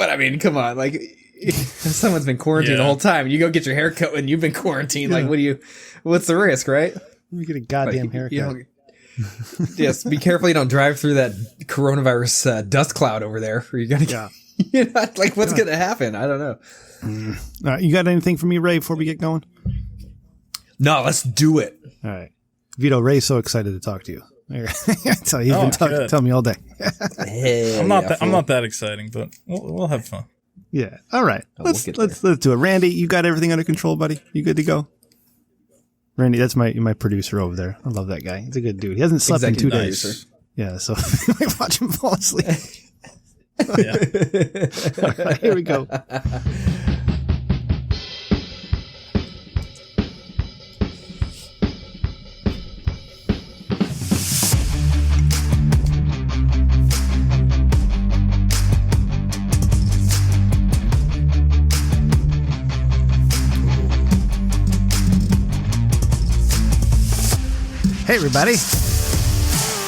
But I mean, come on, like someone's been quarantined the whole time. You go get your hair cut when you've been quarantined. Like, what's the risk, right? You get a goddamn haircut. Yes, be careful you don't drive through that coronavirus dust cloud over there. Or you're gonna, like, what's gonna happen? I don't know. All right, you got anything for me, Ray, before we get going? No, let's do it. All right, Vito, Ray's so excited to talk to you. I tell you, he's been telling me all day. I'm not that exciting, but we'll have fun. Yeah. All right. Let's do it. Randy, you got everything under control, buddy? You good to go? Randy, that's my producer over there. I love that guy. He's a good dude. He hasn't slept in 2 days. Sir. Yeah, so I watch him fall asleep. Yeah. All right, here we go. Hey everybody,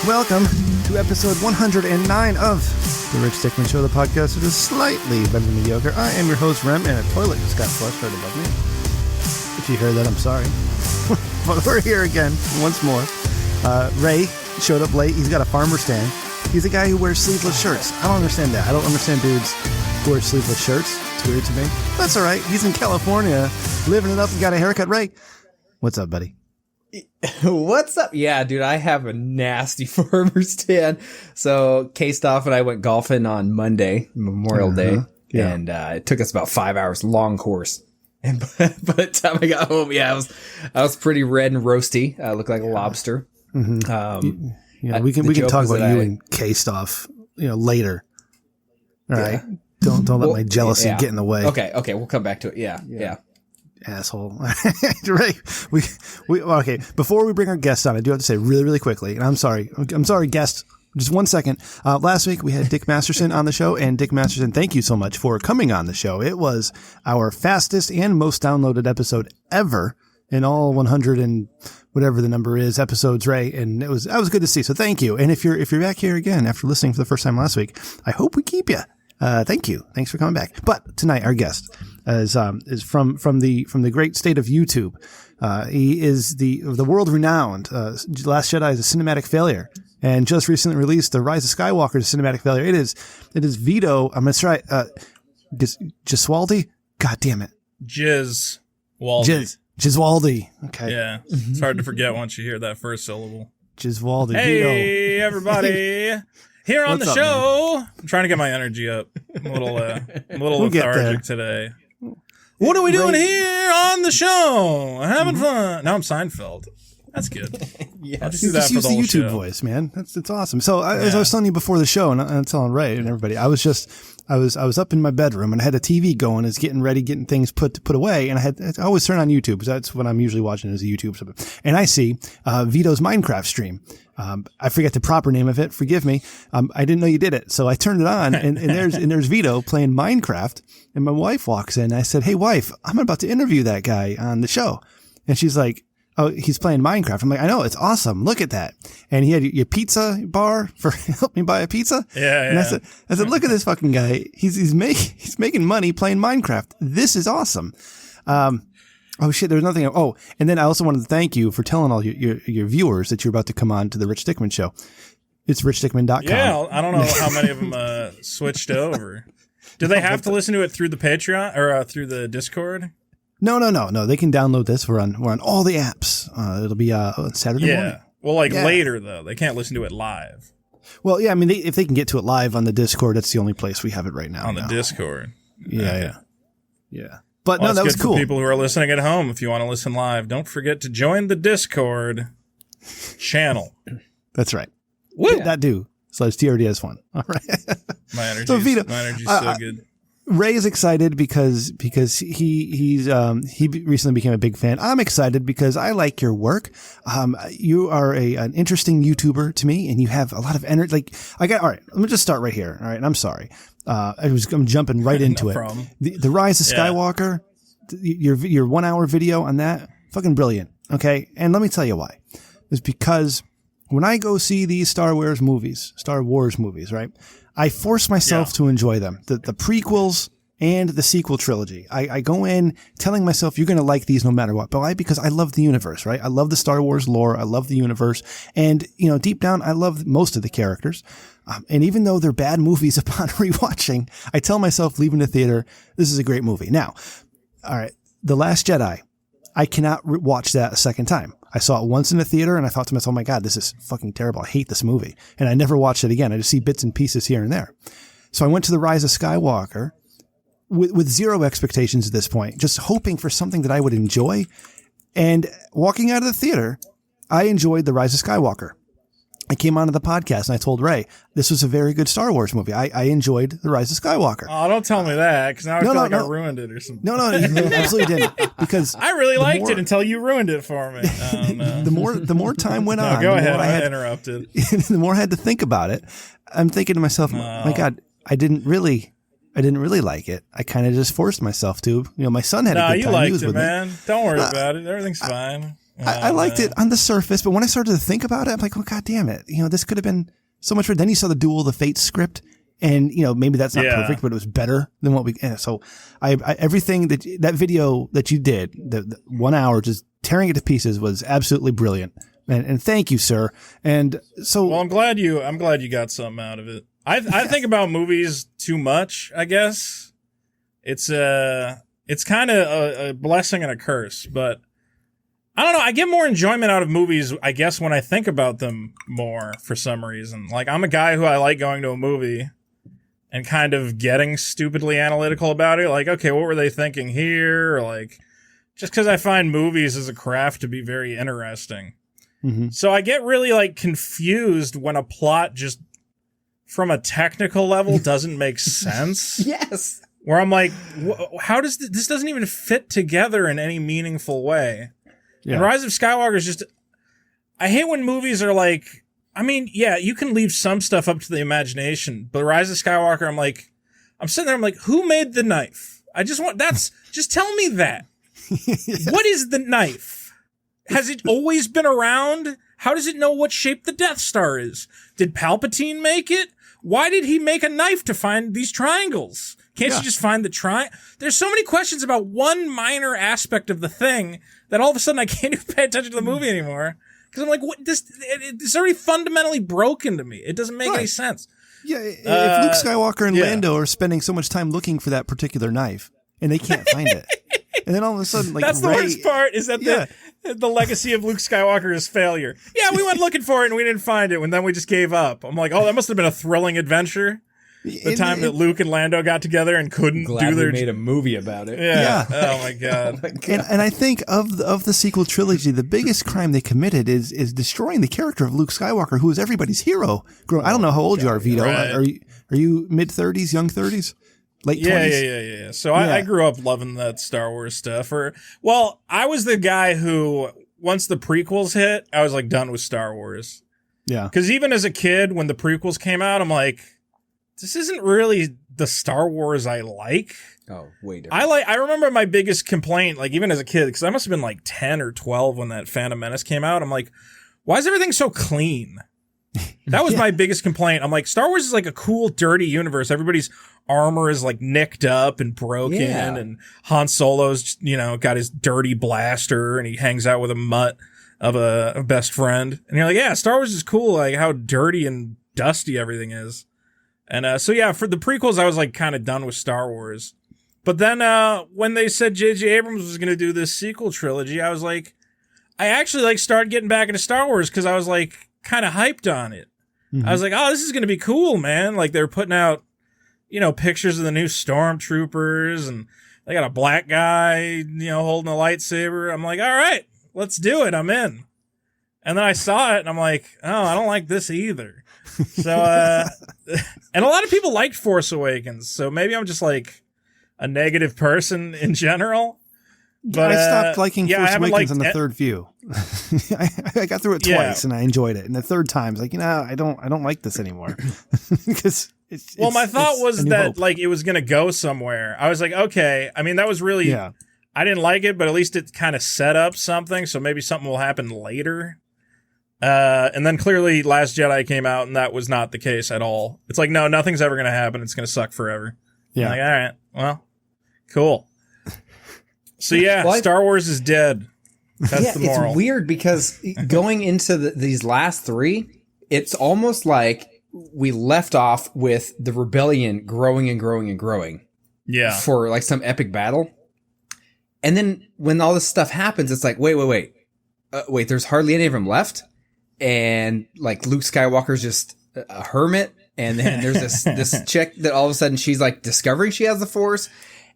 welcome to episode 109 of The Rich Dickman Show, the podcast that is slightly better than mediocre. I am your host, Rem, and a toilet just got flushed right above me. If you heard that, I'm sorry. But we're here again, once more. Ray showed up late. He's got a farmer stand. He's a guy who wears sleeveless shirts. I don't understand that. I don't understand dudes who wear sleeveless shirts. It's weird to me. That's all right. He's in California, living it up and got a haircut. Ray, what's up, buddy? What's up? Yeah, dude, I have a nasty farmer stand. So K-Stoff and I went golfing on Monday, Memorial Day, and it took us about 5 hours, long course. And by the time I got home, I was pretty red and roasty. I looked like a lobster. Mm-hmm. We can talk about you and K-Stoff, later. All right, don't let my jealousy get in the way. Okay, we'll come back to it. Yeah. Asshole. Ray, okay, before we bring our guest on, I do have to say really, really quickly, and I'm sorry, guest, just 1 second. Last week we had Dick Masterson on the show, and Dick Masterson, thank you so much for coming on the show. It was our fastest and most downloaded episode ever in all 100 and whatever the number is episodes, Ray, and that was good to see. So thank you. And if you're back here again after listening for the first time last week, I hope we keep you. Thank you. Thanks for coming back. But tonight our guest is from the great state of YouTube. He is the world renowned Last Jedi is a cinematic failure, and just recently released The Rise of Skywalker is a cinematic failure. It is Vito. I'm gonna try Gesualdi. God damn it, Gesualdi. Okay. Yeah, it's hard to forget once you hear that first syllable. Gesualdi. Hey Vito. Everybody. Here on the show, I'm trying to get my energy up. I'm a little lethargic today. What are we doing here on the show? Having fun. Now I'm Seinfeld. That's good. Yes. I'll just do that for the whole YouTube show. Voice, man. It's awesome. So as I was telling you before the show, and I'm telling Ray and everybody, I was up in my bedroom and I had a TV going, getting things put away, and I always turn on YouTube because that's what I'm usually watching is YouTube. And I see Vito's Minecraft stream. I forget the proper name of it. Forgive me. I didn't know you did it. So I turned it on and there's Vito playing Minecraft, and my wife walks in. I said, "Hey wife, I'm about to interview that guy on the show." And she's like, "Oh, he's playing Minecraft." I'm like, "I know, it's awesome. Look at that." And he had your pizza bar for help me buy a pizza. Yeah. And I said, "Look at this fucking guy. He's making money playing Minecraft. This is awesome." Oh shit, there's nothing. Oh, and then I also wanted to thank you for telling all your viewers that you're about to come on to the Rich Dickman Show. It's richdickman.com. Yeah, I don't know how many of them switched over. Do they have to listen to it through the Patreon or through the Discord? No. They can download this. We're on all the apps. It'll be Saturday morning. Well, later though, they can't listen to it live. Well, yeah. I mean, if they can get to it live on the Discord, that's the only place we have it right now. On the Discord. Yeah. But well, no, that was cool. For people who are listening at home, if you want to listen live, don't forget to join the Discord channel. That's right. Woo! That do. So it's TRDS1. All right. My energy's so good. Ray is excited because he recently became a big fan. I'm excited because I like your work. You are an interesting YouTuber to me, and you have a lot of energy. All right, let me just start right here. All right, and I'm sorry. I'm jumping right into no it. Problem. The Rise of Skywalker, your 1 hour video on that, fucking brilliant. Okay, and let me tell you why. It's because when I go see these Star Wars movies, right? I force myself to enjoy them. The prequels and the sequel trilogy. I go in telling myself you're going to like these no matter what. But why? Because I love the universe, right? I love the Star Wars lore. I love the universe. And, deep down, I love most of the characters. And even though they're bad movies upon rewatching, I tell myself leaving the theater, this is a great movie. Now, all right, The Last Jedi, I cannot watch that a second time. I saw it once in the theater and I thought to myself, oh my God, this is fucking terrible. I hate this movie. And I never watched it again. I just see bits and pieces here and there. So I went to The Rise of Skywalker with zero expectations at this point, just hoping for something that I would enjoy. And walking out of the theater, I enjoyed The Rise of Skywalker. I came onto the podcast and I told Ray, this was a very good Star Wars movie. I enjoyed The Rise of Skywalker. Oh, don't tell me that, because now I feel like I ruined it or something. No, you absolutely didn't. Because I really liked it until you ruined it for me. Oh, no. the more time went on, go ahead. I interrupted. The more I had to think about it, I'm thinking to myself, my God, I didn't really like it. I kind of just forced myself to. My son had a good time. No, you liked it, man. Don't worry about it. Everything's fine. I liked it on the surface, but when I started to think about it, I'm like, oh, God damn it. this could have been so much better. Then you saw the Duel of the Fates script, and, maybe that's not perfect, but it was better than what we, so I everything that video that you did, the 1 hour just tearing it to pieces was absolutely brilliant. And thank you, sir. And so. Well, I'm glad you got something out of it. I think about movies too much, I guess. It's kind of a blessing and a curse, but I don't know. I get more enjoyment out of movies, I guess, when I think about them more for some reason. Like, I'm a guy who I like going to a movie and kind of getting stupidly analytical about it. Like, okay, what were they thinking here? Or like, just because I find movies as a craft to be very interesting. Mm-hmm. So I get really like confused when a plot just from a technical level doesn't make sense. Yes. Where I'm like, how does this doesn't even fit together in any meaningful way? Yeah. And Rise of Skywalker is just, I hate when movies are like, I mean, yeah, you can leave some stuff up to the imagination, but Rise of Skywalker, I'm sitting there, I'm like, who made the knife? Just tell me that. Yes. What is the knife? Has it always been around? How does it know what shape the Death Star is? Did Palpatine make it? Why did he make a knife to find these triangles? Can't you just find the triangle? There's so many questions about one minor aspect of the thing that all of a sudden I can't even pay attention to the movie anymore. Because I'm like, what? It's already fundamentally broken to me. It doesn't make any sense. Yeah, if Luke Skywalker and Lando are spending so much time looking for that particular knife and they can't find it, and then all of a sudden, like, that's the worst part is that the legacy of Luke Skywalker is failure. Yeah, we went looking for it and we didn't find it, and then we just gave up. I'm like, oh, that must have been a thrilling adventure. The time that Luke and Lando got together and couldn't do their... made a movie about it. Yeah. Oh, my God. And I think of the sequel trilogy, the biggest crime they committed is destroying the character of Luke Skywalker, who is everybody's hero. I don't know how old you are, Vito. Right. Are you mid-30s, young 30s? Late 20s? Yeah. So I grew up loving that Star Wars stuff. I was the guy who, once the prequels hit, I was like done with Star Wars. Yeah. Because even as a kid, when the prequels came out, I'm like, this isn't really the Star Wars I like. Oh, wait. I remember my biggest complaint, like even as a kid, because I must have been like 10 or 12 when that Phantom Menace came out. I'm like, why is everything so clean? That was my biggest complaint. I'm like, Star Wars is like a cool, dirty universe. Everybody's armor is like nicked up and broken, and Han Solo's, got his dirty blaster, and he hangs out with a mutt of a best friend. And you're like, yeah, Star Wars is cool, like how dirty and dusty everything is. And for the prequels, I was like kind of done with Star Wars. But then when they said J.J. Abrams was going to do this sequel trilogy, I was like, I actually like started getting back into Star Wars because I was like kind of hyped on it. Mm-hmm. I was like, oh, this is going to be cool, man. Like they're putting out, pictures of the new stormtroopers, and they got a black guy, holding a lightsaber. I'm like, all right, let's do it. I'm in. And then I saw it and I'm like, oh, I don't like this either. So, and a lot of people liked Force Awakens, so maybe I'm just like a negative person in general. But I stopped liking Force Awakens on the third view. I got through it twice and I enjoyed it. And the third time, I was like, I don't like this anymore. Because my thought was that like it was going to go somewhere. I was like, okay. I mean, that was really, I didn't like it, but at least it kind of set up something. So maybe something will happen later. And then clearly Last Jedi came out, and that was not the case at all. It's like, no, nothing's ever going to happen. It's going to suck forever. Yeah. Like, all right, well, cool. So yeah, Star Wars is dead. That's the moral. It's weird because going into these last three, it's almost like we left off with the rebellion growing and growing and growing. Yeah. For like some epic battle. And then when all this stuff happens, it's like, wait, there's hardly any of them left. And like Luke Skywalker's just a hermit. And then there's this chick that all of a sudden she's like discovering she has the Force.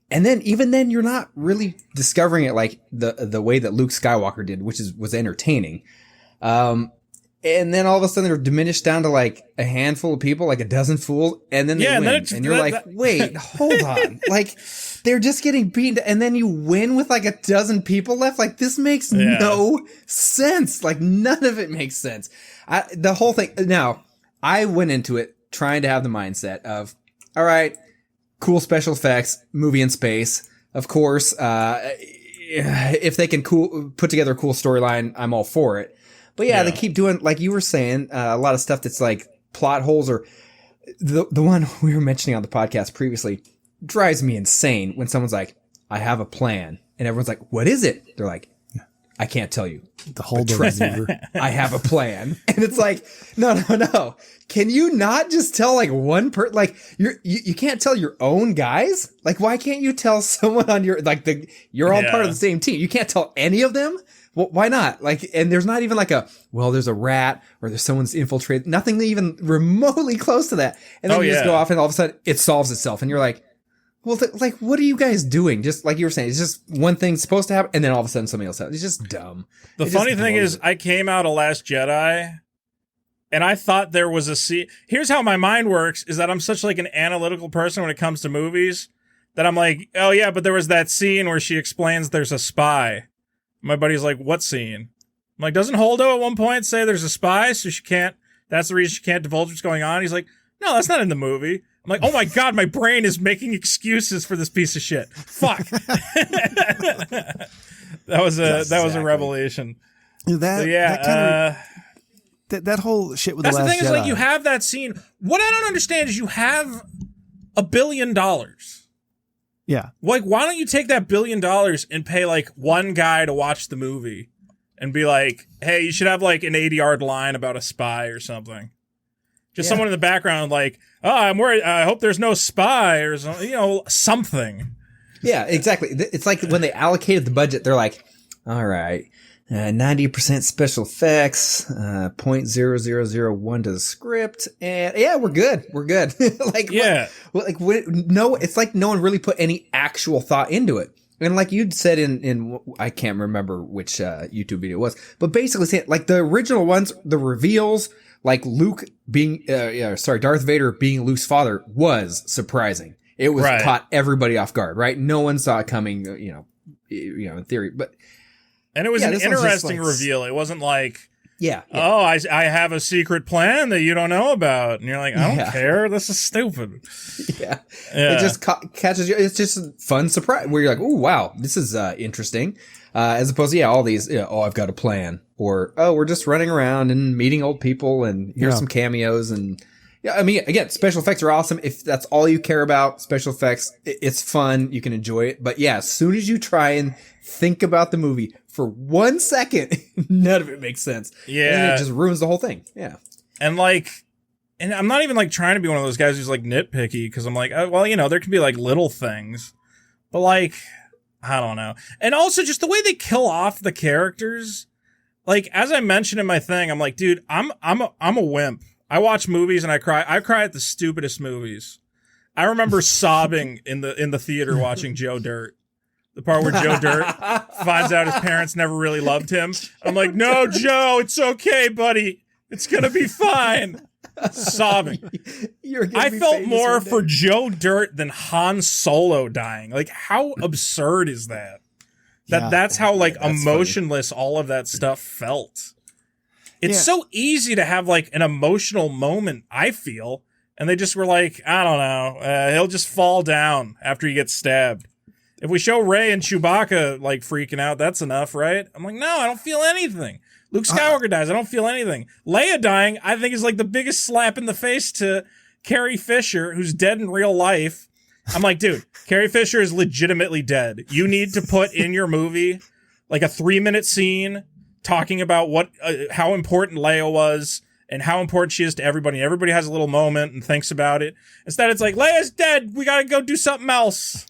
And then even then you're not really discovering it like the way that Luke Skywalker did, which was entertaining. And then all of a sudden they're diminished down to like a handful of people, like a dozen fools, and then they win. And you're like, wait, hold on. Like, they're just getting beaten, and then you win with like a dozen people left? Like, this makes no sense. Like, none of it makes sense. The whole thing. Now, I went into it trying to have the mindset of, all right, cool special effects, movie in space. Of course, if they can put together a cool storyline, I'm all for it. But yeah, they keep doing, like you were saying, a lot of stuff that's like plot holes, or the one we were mentioning on the podcast previously drives me insane when someone's like, I have a plan. And everyone's like, what is it? They're like, I can't tell you. The whole receiver. I have a plan. And it's like, no. Can you not just tell like one person? Like, you can't tell your own guys? Like, why can't you tell someone on your, like, you're all part of the same team. You can't tell any of them? Well, why not? Like, and there's not even like there's a rat or there's someone's infiltrated. Nothing even remotely close to that. And then you just go off and all of a sudden it solves itself. And you're like, well, like, what are you guys doing? Just like you were saying, it's just one thing supposed to happen. And then all of a sudden something else happens. It's just dumb. The funny thing is I came out of Last Jedi and I thought there was a scene. Here's how my mind works, is that I'm such like an analytical person when it comes to movies that I'm like, oh yeah, but there was that scene where she explains there's a spy. My buddy's like, what scene? I'm like, doesn't Holdo at one point say there's a spy, so that's the reason she can't divulge what's going on? He's like, no, that's not in the movie. I'm like, oh my God, my brain is making excuses for this piece of shit. Fuck. that was a revelation. That whole shit with that's the Last Jedi. That's the thing is, like, you have that scene. What I don't understand is you have $1 billion. Yeah. Like, why don't you take that $1 billion and pay like one guy to watch the movie and be like, hey, you should have like an 80-yard line about a spy or something. Just someone in the background like, oh, I'm worried. I hope there's no spy or something. Yeah, exactly. It's like when they allocated the budget, they're like, all right, 90% special effects, 0.0001 to the script, and yeah, we're good. Like, no, it's like no one really put any actual thought into it. And like you'd said in I can't remember which YouTube video it was, but basically saying like the original ones, the reveals, like Luke being, Darth Vader being Luke's father was surprising. It was caught everybody off guard, right? No one saw it coming, in theory, but. And it was an interesting reveal. It wasn't like, oh, I have a secret plan that you don't know about. And you're like, I don't care. This is stupid. Yeah. It just catches you. It's just a fun surprise where you're like, oh, wow, this is interesting. As opposed to, all these, I've got a plan. Or, we're just running around and meeting old people and here's some cameos. And yeah, I mean, again, special effects are awesome. If that's all you care about, special effects, it's fun. You can enjoy it. But yeah, as soon as you try and think about the movie for 1 second, none of it makes sense. Yeah. And it just ruins the whole thing. Yeah. And I'm not even like trying to be one of those guys who's like nitpicky, because I'm like, there can be like little things, but like, I don't know. And also just the way they kill off the characters. Like, as I mentioned in my thing, I'm like, dude, I'm a wimp. I watch movies and I cry. I cry at the stupidest movies. I remember sobbing in the theater watching Joe Dirt. The part where Joe Dirt finds out his parents never really loved him. I'm like, no, Joe, it's okay, buddy. It's going to be fine. Sobbing. I felt more for Joe Dirt than Han Solo dying. Like, how absurd is that? That's how like emotionless funny. All of that stuff felt. It's so easy to have like an emotional moment, I feel. And they just were like, I don't know. He'll just fall down after he gets stabbed. If we show Ray and Chewbacca like freaking out, that's enough, right? I'm like, no, I don't feel anything. Luke Skywalker dies. I don't feel anything. Leia dying, I think, is like the biggest slap in the face to Carrie Fisher, who's dead in real life. I'm like, dude, Carrie Fisher is legitimately dead. You need to put in your movie like a 3-minute scene talking about how important Leia was and how important she is to everybody. Everybody has a little moment and thinks about it. Instead, it's like, Leia's dead. We got to go do something else.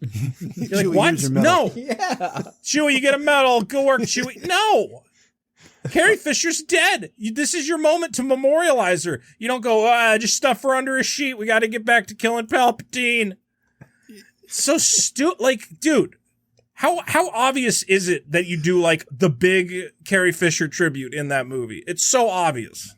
You're like, what? No. Yeah. Chewie, you get a medal. Go work, Chewie. No. Carrie Fisher's dead. This is your moment to memorialize her. You don't go, just stuff her under a sheet. We got to get back to killing Palpatine. So stupid. Like, dude, how obvious is it that you do like the big Carrie Fisher tribute in that movie? It's so obvious.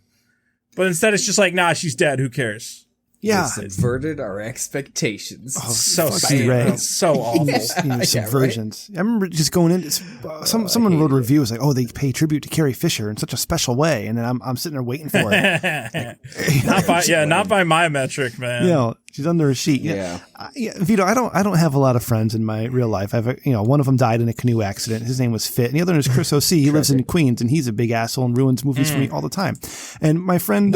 But instead it's just like, nah, she's dead. Who cares? Yeah. They subverted our expectations. Oh, so stupid. So awful. Subversions. Right? I remember just going in. Someone wrote a review. It was like, oh, they pay tribute to Carrie Fisher in such a special way, and then I'm sitting there waiting for it. Not by my metric, man. You know, she's under a sheet. Yeah. Vito, I don't have a lot of friends in my real life. One of them died in a canoe accident. His name was Fit, and the other one is Chris O.C. He lives in Queens, and he's a big asshole and ruins movies for me all the time. And my friend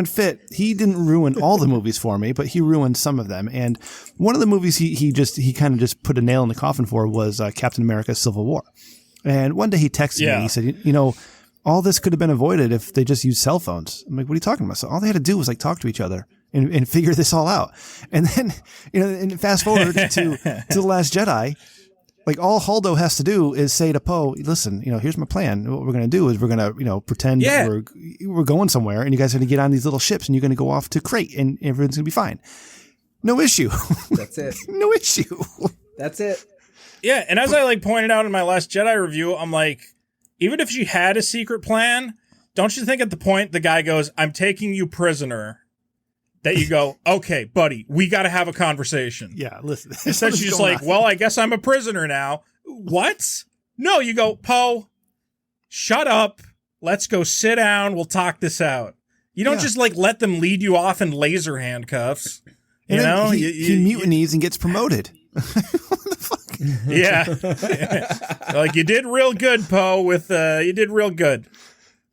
Fit, he didn't ruin all the movies for me, but he ruined some of them. And one of the movies he kind of just put a nail in the coffin for was Captain America: Civil War. And one day he texted me. He said, all this could have been avoided if they just used cell phones. I'm like, what are you talking about? So all they had to do was like talk to each other and figure this all out. And then, and fast forward to The Last Jedi. Like all Holdo has to do is say to Poe, listen, here's my plan. What we're going to do is we're going to pretend we're going somewhere, and you guys are going to get on these little ships, and you're going to go off to Crate, and everything's going to be fine. No issue. That's it. No issue. That's it. Yeah, and as I pointed out in my Last Jedi review, I'm like, even if she had a secret plan, don't you think at the point the guy goes, I'm taking you prisoner, that you go, okay, buddy, we got to have a conversation. Yeah, listen. Instead, she's just like, well, I guess I'm a prisoner now. What? No, you go, Poe, shut up. Let's go sit down. We'll talk this out. You don't just let them lead you off in laser handcuffs. You know? He mutinies and gets promoted. What the fuck? Yeah. Like, you did real good, Poe, you did real good.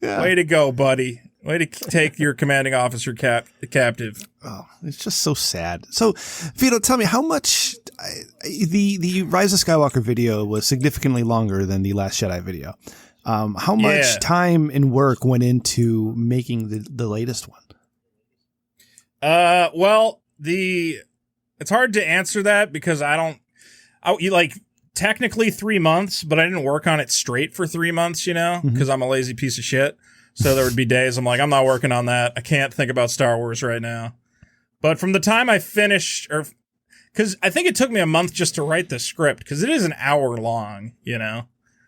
Yeah. Way to go, buddy. Way to take your commanding officer captive. Oh, it's just so sad. So, Vito, tell me how much the Rise of Skywalker video was significantly longer than the Last Jedi video. How much time and work went into making the latest one? Well, it's hard to answer that because technically 3 months, but I didn't work on it straight for 3 months, because I'm a lazy piece of shit. So there would be days I'm like, I'm not working on that. I can't think about Star Wars right now. But from the time I finished, because I think it took me a month just to write the script, because it is an hour long,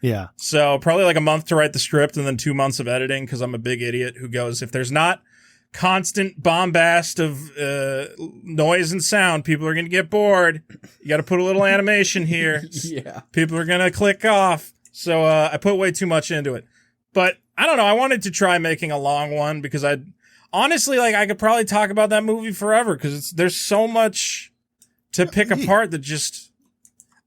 Yeah. So probably like a month to write the script and then 2 months of editing, because I'm a big idiot who goes, if there's not constant bombast of noise and sound, people are going to get bored. You got to put a little animation here. Yeah. People are going to click off. So I put way too much into it. But I don't know. I wanted to try making a long one because I could probably talk about that movie forever because there's so much to pick apart that just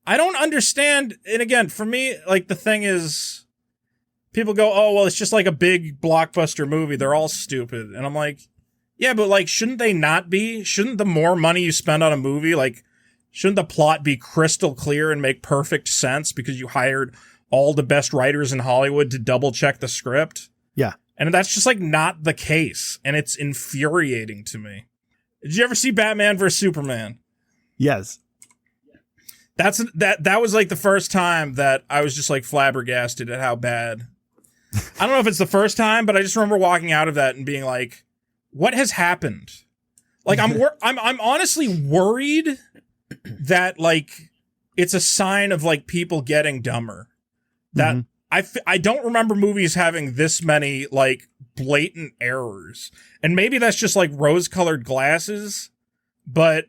I don't understand. And again, for me, the thing is, people go, oh, well, it's just like a big blockbuster movie. They're all stupid. And I'm like, yeah, but shouldn't they not be? Shouldn't the more money you spend on a movie, shouldn't the plot be crystal clear and make perfect sense because you hired all the best writers in Hollywood to double check the script? Yeah. And that's just not the case. And it's infuriating to me. Did you ever see Batman vs. Superman? Yes. That was the first time that I was just flabbergasted at how bad. I don't know if it's the first time, but I just remember walking out of that and being like, what has happened? I'm honestly worried that it's a sign of people getting dumber. That I don't remember movies having this many blatant errors. And maybe that's just rose-colored glasses, but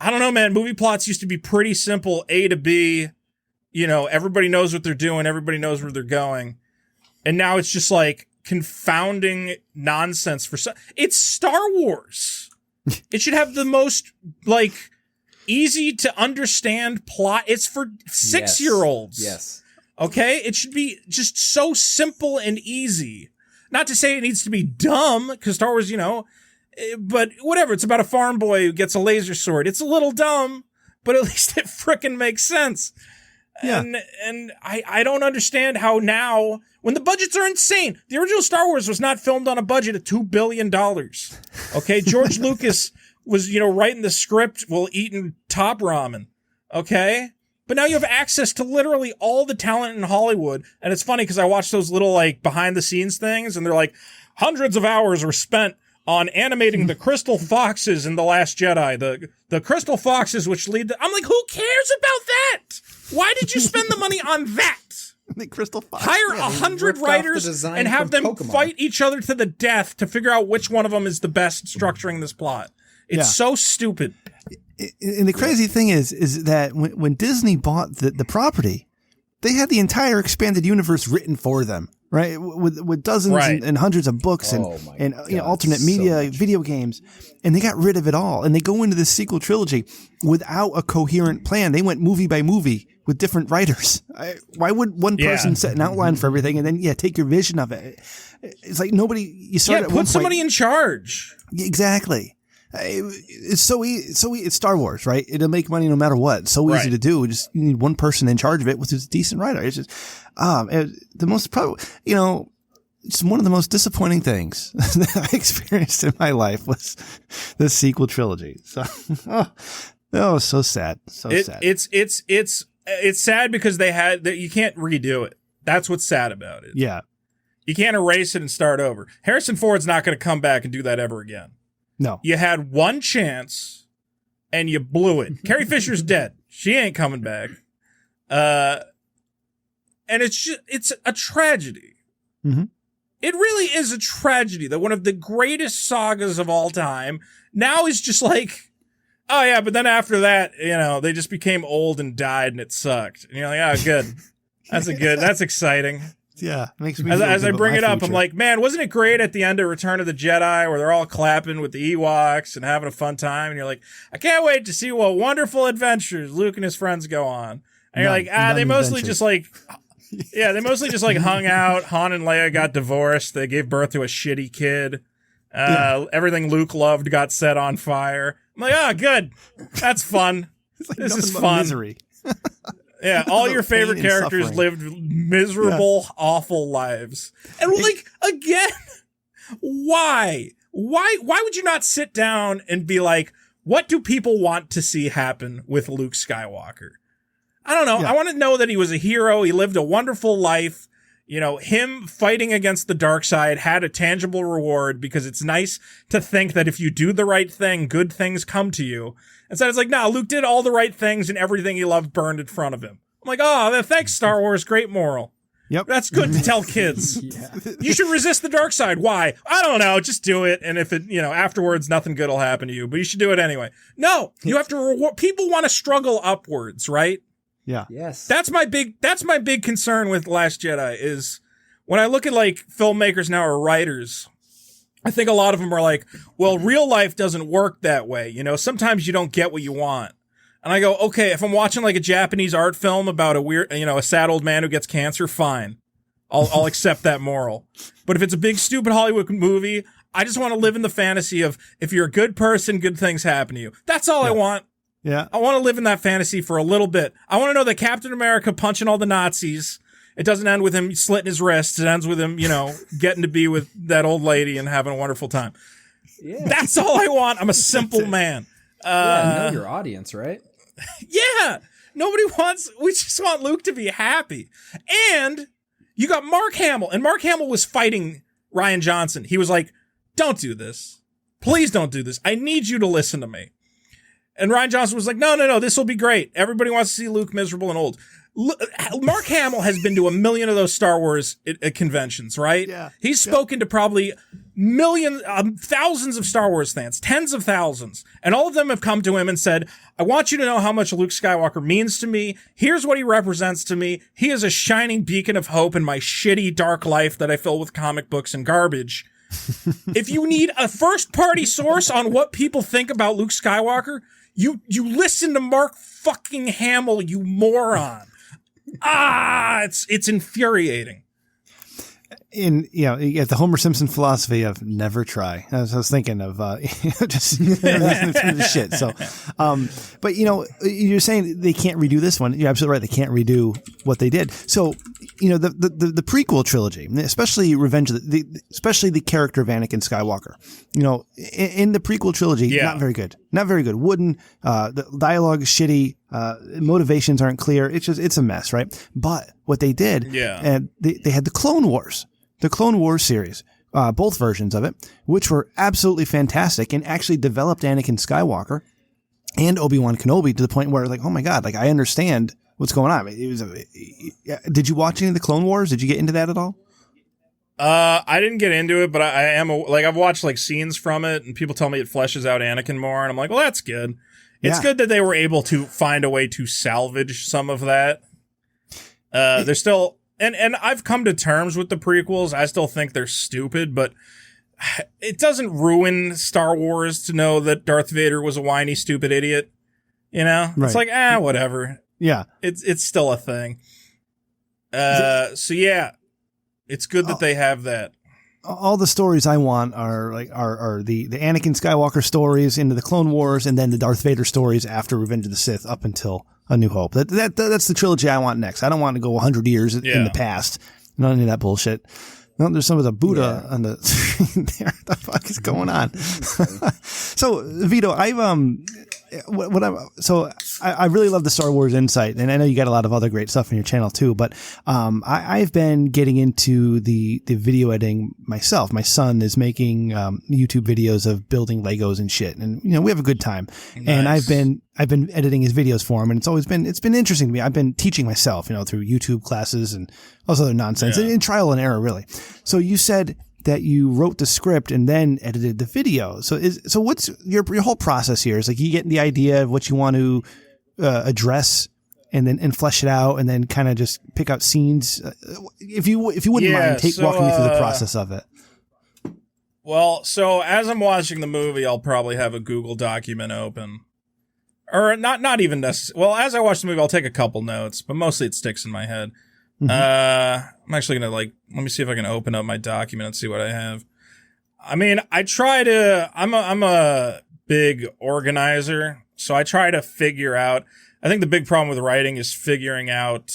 I don't know, man. Movie plots used to be pretty simple, A to B. Everybody knows what they're doing, everybody knows where they're going. And now it's just confounding nonsense it's Star Wars. It should have the most easy to understand plot. It's for 6-year-olds. Yes. Okay? It should be just so simple and easy. Not to say it needs to be dumb, because Star Wars, but whatever. It's about a farm boy who gets a laser sword. It's a little dumb, but at least it frickin' makes sense. Yeah. And I don't understand how now, when the budgets are insane, the original Star Wars was not filmed on a budget of $2 billion. Okay? George Lucas was, writing the script while eating top ramen. Okay? But now you have access to literally all the talent in Hollywood. And it's funny because I watched those little behind the scenes things, and they're like, hundreds of hours were spent on animating the crystal foxes in The Last Jedi. The crystal foxes which lead to... I'm like, who cares about that? Why did you spend the money on that? The crystal fox. Hire 100 writers and have them fight each other to the death to figure out which one of them is the best structuring this plot. It's so stupid. And the crazy thing is that when Disney bought the property, they had the entire expanded universe written for them, right? With dozens and hundreds of books and alternate media, video games, and they got rid of it all. And they go into this sequel trilogy without a coherent plan. They went movie by movie with different writers. Why would one person set an outline for everything and then take your vision of it? It's like nobody. You start put somebody in charge. Exactly. It's so easy. It's Star Wars, right? It'll make money no matter what. It's so easy to do. You need one person in charge of it, which is a decent writer. It's just, the most probably, it's one of the most disappointing things that I experienced in my life was the sequel trilogy. So, so sad. Sad. It's sad because you can't redo it. That's what's sad about it. Yeah. You can't erase it and start over. Harrison Ford's not going to come back and do that ever again. No. You had one chance and you blew it. Carrie Fisher's dead. She ain't coming back. And it's a tragedy. Mm-hmm. It really is a tragedy that one of the greatest sagas of all time now is just like, oh yeah, but then after that, they just became old and died and it sucked. And you're like, oh, good. That's exciting. Yeah, it makes me as I bring it up, I'm like, man, wasn't it great at the end of Return of the Jedi where they're all clapping with the Ewoks and having a fun time? And you're like, I can't wait to see what wonderful adventures Luke and his friends go on. And you're like, they mostly just hung out. Han and Leia got divorced. They gave birth to a shitty kid. Everything Luke loved got set on fire. I'm like, oh, good. That's fun. This is fun. Misery. Yeah, all your favorite characters lived miserable, awful lives. And again, why? Why would you not sit down and be like, what do people want to see happen with Luke Skywalker? I don't know. Yeah. I want to know that he was a hero. He lived a wonderful life. Him fighting against the dark side had a tangible reward because it's nice to think that if you do the right thing, good things come to you. Instead, it's like, no, Luke did all the right things and everything he loved burned in front of him. I'm like, oh, thanks, Star Wars. Great moral. Yep. That's good to tell kids. You should resist the dark side. Why? I don't know. Just do it. And if it, afterwards, nothing good will happen to you, but you should do it anyway. No, you have to reward. People want to struggle upwards, right? Yeah. Yes. That's my big concern with Last Jedi is when I look at filmmakers now or writers, I think a lot of them are like, well, real life doesn't work that way. Sometimes you don't get what you want. And I go, okay, if I'm watching a Japanese art film about a weird, a sad old man who gets cancer, fine. I'll accept that moral. But if it's a big, stupid Hollywood movie, I just want to live in the fantasy of if you're a good person, good things happen to you. That's all I want. Yeah. I want to live in that fantasy for a little bit. I want to know that Captain America punching all the Nazis. It doesn't end with him slitting his wrists. It ends with him, getting to be with that old lady and having a wonderful time. Yeah. That's all I want. I'm a simple man. Know your audience, right? Yeah. We just want Luke to be happy. And you got Mark Hamill, and Mark Hamill was fighting Rian Johnson. He was like, don't do this. Please don't do this. I need you to listen to me. And Rian Johnson was like, no, this will be great. Everybody wants to see Luke miserable and old. Mark Hamill has been to 1 million of those Star Wars conventions, right? Yeah. He's spoken to probably thousands of Star Wars fans, tens of thousands. And all of them have come to him and said, I want you to know how much Luke Skywalker means to me. Here's what he represents to me. He is a shining beacon of hope in my shitty, dark life that I fill with comic books and garbage. If you need a first-party source on what people think about Luke Skywalker, you listen to Mark fucking Hamill, you moron. It's infuriating. You get the Homer Simpson philosophy of never try. I was thinking of just listening through the shit. So, but you're saying they can't redo this one. You're absolutely right. They can't redo what they did. So, the prequel trilogy, especially especially the character of Anakin Skywalker. In the prequel trilogy, not very good. Not very good. Wooden. The dialogue is shitty. Motivations aren't clear. It's a mess, right? But what they did, they had the Clone Wars. The Clone Wars series, both versions of it, which were absolutely fantastic and actually developed Anakin Skywalker and Obi-Wan Kenobi to the point where, like, oh my God, like, I understand what's going on. Did you watch any of the Clone Wars? Did you get into that at all? I didn't get into it, but I am I've watched like scenes from it, and people tell me it fleshes out Anakin more, and I'm like, well, that's good. It's good that they were able to find a way to salvage some of that. They're still. And I've come to terms with the prequels. I still think they're stupid, but it doesn't ruin Star Wars to know that Darth Vader was a whiny, stupid idiot. Right. It's like, whatever. Yeah. It's still a thing. So yeah, it's good that they have that. All the stories I want are the Anakin Skywalker stories into the Clone Wars, and then the Darth Vader stories after Revenge of the Sith up until A New Hope. That's the trilogy I want next. I don't want to go 100 years in the past. Not any of that bullshit. No, there's some of the Buddha on the screen there. What the fuck is going on? So, Vito, I really love the Star Wars Insight, and I know you got a lot of other great stuff on your channel too, but I've been getting into the video editing myself. My son is making YouTube videos of building Legos and shit, and we have a good time. Nice. And I've been editing his videos for him, and it's been interesting to me. I've been teaching myself, through YouTube classes and all this other nonsense, and trial and error, really. So you said that you wrote the script and then edited the video. So what's your whole process here? Is like you get the idea of what you want to address and flesh it out, and then kind of just pick out scenes. If you wouldn't mind, walking me through the process of it. Well, so as I'm watching the movie, I'll probably have a Google document open. Or not even necessarily. Well, as I watch the movie, I'll take a couple notes, but mostly it sticks in my head. I'm actually going to let me see if I can open up my document and see what I have. I mean, I'm a big organizer, so I try to figure out, I think the big problem with writing is figuring out,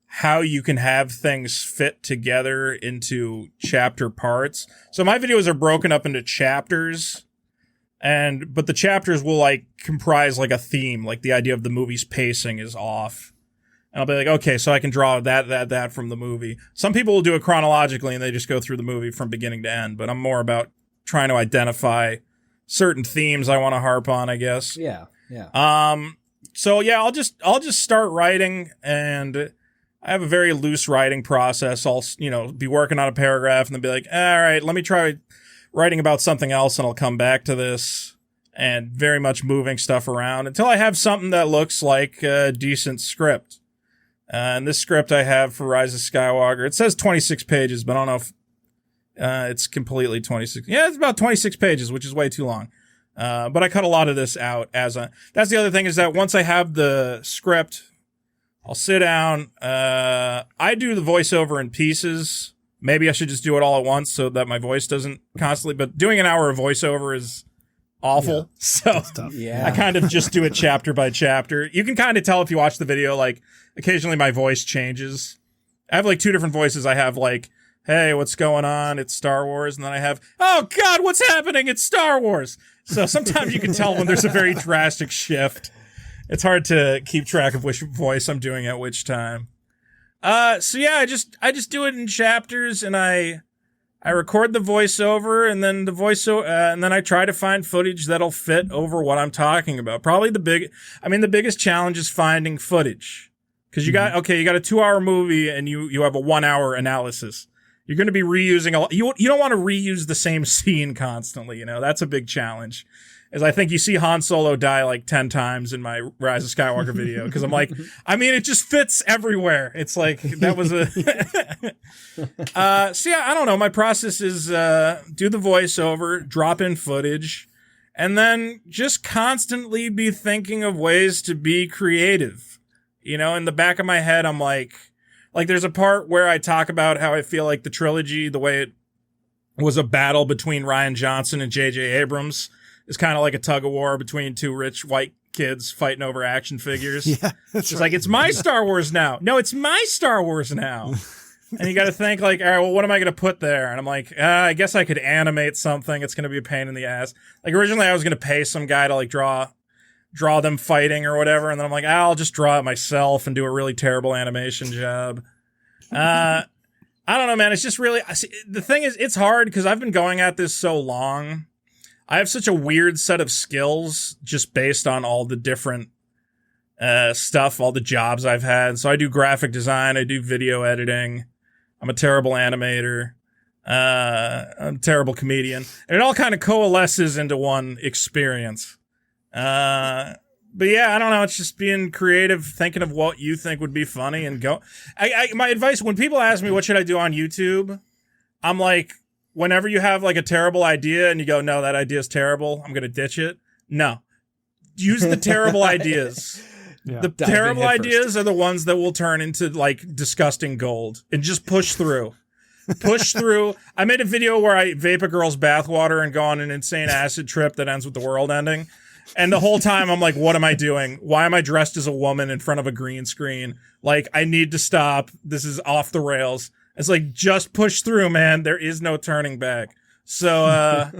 how you can have things fit together into chapter parts. So my videos are broken up into chapters, but the chapters will comprise a theme, the idea of the movie's pacing is off. And I'll be like, okay, so I can draw that from the movie. Some people will do it chronologically and they just go through the movie from beginning to end. But I'm more about trying to identify certain themes I want to harp on, I guess. Yeah. So yeah, I'll just start writing, and I have a very loose writing process. I'll be working on a paragraph and then be like, all right, let me try writing about something else, and I'll come back to this, and very much moving stuff around until I have something that looks like a decent script. And this script I have for Rise of Skywalker, it says 26 pages, but I don't know if it's completely 26. Yeah, it's about 26 pages, which is way too long. But I cut a lot of this out that's the other thing, is that once I have the script, I'll sit down. I do the voiceover in pieces. Maybe I should just do it all at once so that my voice doesn't constantly, but doing an hour of voiceover is awful. Yeah. So I kind of just do it chapter by chapter. You can kind of tell if you watch the video, occasionally my voice changes. I have two different voices. I have hey, what's going on? It's Star Wars. And then I have, oh God, what's happening? It's Star Wars. So sometimes you can tell when there's a very drastic shift. It's hard to keep track of which voice I'm doing at which time. So yeah, I just do it in chapters, and I record the voiceover, and then and then I try to find footage that'll fit over what I'm talking about. Probably the biggest challenge is finding footage. Cause you got a 2-hour movie and you have a 1-hour analysis. You're going to be reusing a lot. You don't want to reuse the same scene constantly. That's a big challenge. As I think you see Han Solo die 10 times in my Rise of Skywalker video. Cause I'm it just fits everywhere. It's that was so yeah, I don't know. My process is, do the voiceover, drop in footage, and then just constantly be thinking of ways to be creative. You know, in the back of my head, I'm like there's a part where I talk about how I feel like the trilogy, the way it was a battle between Rian Johnson and J.J. Abrams, is kind of like a tug of war between two rich white kids fighting over action figures. Yeah, that's It's like, it's my Star Wars now. No, it's my Star Wars now. And you got to think like, all right, well, what am I going to put there? And I'm like, I guess I could animate something. It's going to be a pain in the ass. Like originally I was going to pay some guy to like draw them fighting or whatever. And then I'm like, I'll just draw it myself and do a really terrible animation job. I don't know, man. It's just really, the thing is, it's hard because I've been going at this so long. I have such a weird set of skills just based on all the different stuff, all the jobs I've had. So I do graphic design. I do video editing. I'm a terrible animator. I'm a terrible comedian. And it all kind of coalesces into one experience. But yeah, I don't know. It's just being creative, thinking of what you think would be funny and go. My advice, when people ask me what should I do on YouTube, I'm like, whenever you have like a terrible idea and you go, no, that idea is terrible, I'm going to ditch it. No. Use the terrible ideas. Yeah. The terrible ideas are the ones that will turn into like disgusting gold, and just push through. Push through. I made a video where I vape a girl's bathwater and go on an insane acid trip that ends with the world ending. And the whole time I'm like, what am I doing? Why am I dressed as a woman in front of a green screen? Like, I need to stop. This is off the rails. It's like, just push through, man. There is no turning back. So,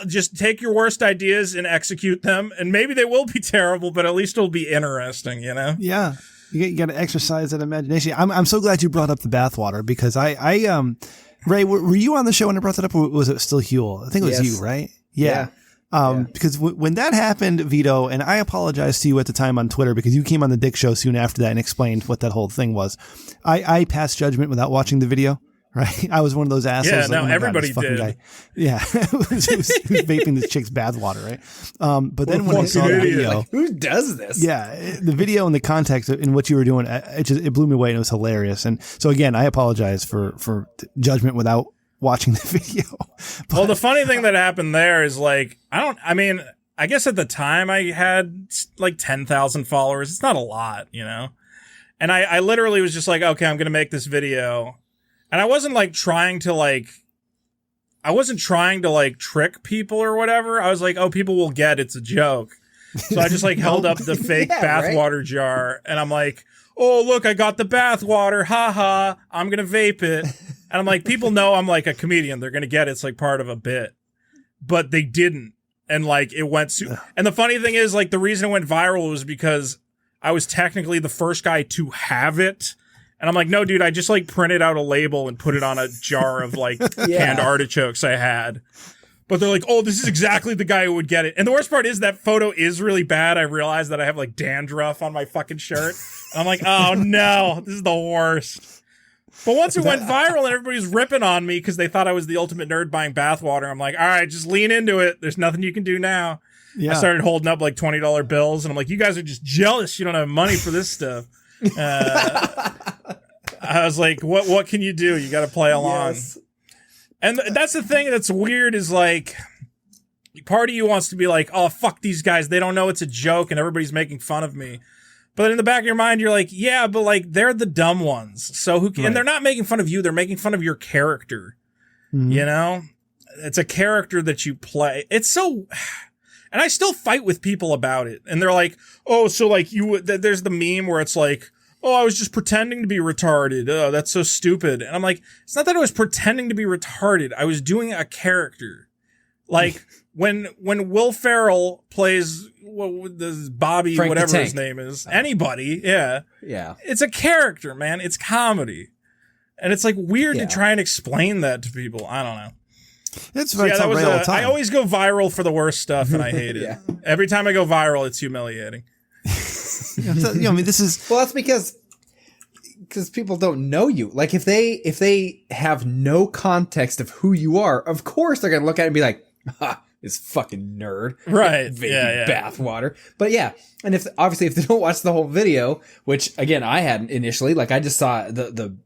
just take your worst ideas and execute them. And maybe they will be terrible, but at least it'll be interesting, you know? Yeah. You got to exercise that imagination. I'm so glad you brought up the bathwater because Ray, were you on the show when I brought that up, or was it still Huel? I think it was you, right? Yeah. Because when that happened, Vito, and I apologize to you at the time on Twitter because you came on the Dick Show soon after that and explained what that whole thing was. I passed judgment without watching the video, right? I was one of those assholes. Yeah, like, no, everybody did. Guy. Yeah, who's vaping this chick's bathwater, right? But then when I saw the video, like, who does this? Yeah, the video and the context in what you were doing, it blew me away and it was hilarious. And so again, I apologize for judgment without watching the video. Well, the funny thing that happened there is like, I guess at the time I had like 10,000 followers. It's not a lot, you know? And I literally was just like, okay, I'm going to make this video. And I wasn't like trying to trick people or whatever. I was like, oh, people will get it's a joke. So I just like held up the fake bathwater jar and I'm like, oh, look, I got the bathwater. Ha ha. I'm going to vape it. And I'm like, people know I'm like a comedian. They're going to get it's like part of a bit. But they didn't. And like it went. And the funny thing is, like, the reason it went viral was because I was technically the first guy to have it. And I'm like, no, dude, I just like printed out a label and put it on a jar of like canned artichokes I had. But they're like, oh, this is exactly the guy who would get it. And the worst part is that photo is really bad. I realized that I have like dandruff on my fucking shirt. And I'm like, oh no, this is the worst. But once it went viral and everybody was ripping on me because they thought I was the ultimate nerd buying bathwater, I'm like, all right, just lean into it. There's nothing you can do now. Yeah. I started holding up like $20 bills, and I'm like, you guys are just jealous. You don't have money for this stuff. I was like, what can you do? You got to play along. Yes. And that's the thing that's weird is like, part of you wants to be like, oh, fuck these guys. They don't know it's a joke and everybody's making fun of me. But in the back of your mind, you're like, yeah, but like they're the dumb ones. So and they're not making fun of you. They're making fun of your character. Mm-hmm. You know, it's a character that you play. It's so, and I still fight with people about it. And they're like, oh, so like there's the meme where it's like, oh, I was just pretending to be retarded. Oh, that's so stupid. And I'm like, it's not that I was pretending to be retarded. I was doing a character. Like when Will Ferrell plays this Bobby, Frank whatever his name is, anybody, yeah, it's a character, man. It's comedy, and it's like weird to try and explain that to people. I don't know. It's all the time. I always go viral for the worst stuff, and I hate it. Every time I go viral, it's humiliating. This is that's because people don't know you. Like if they have no context of who you are, of course they're gonna look at it and be like, ha, this fucking nerd, right? Vaping bathwater. But yeah, and if they don't watch the whole video, which again I hadn't initially, like I just saw the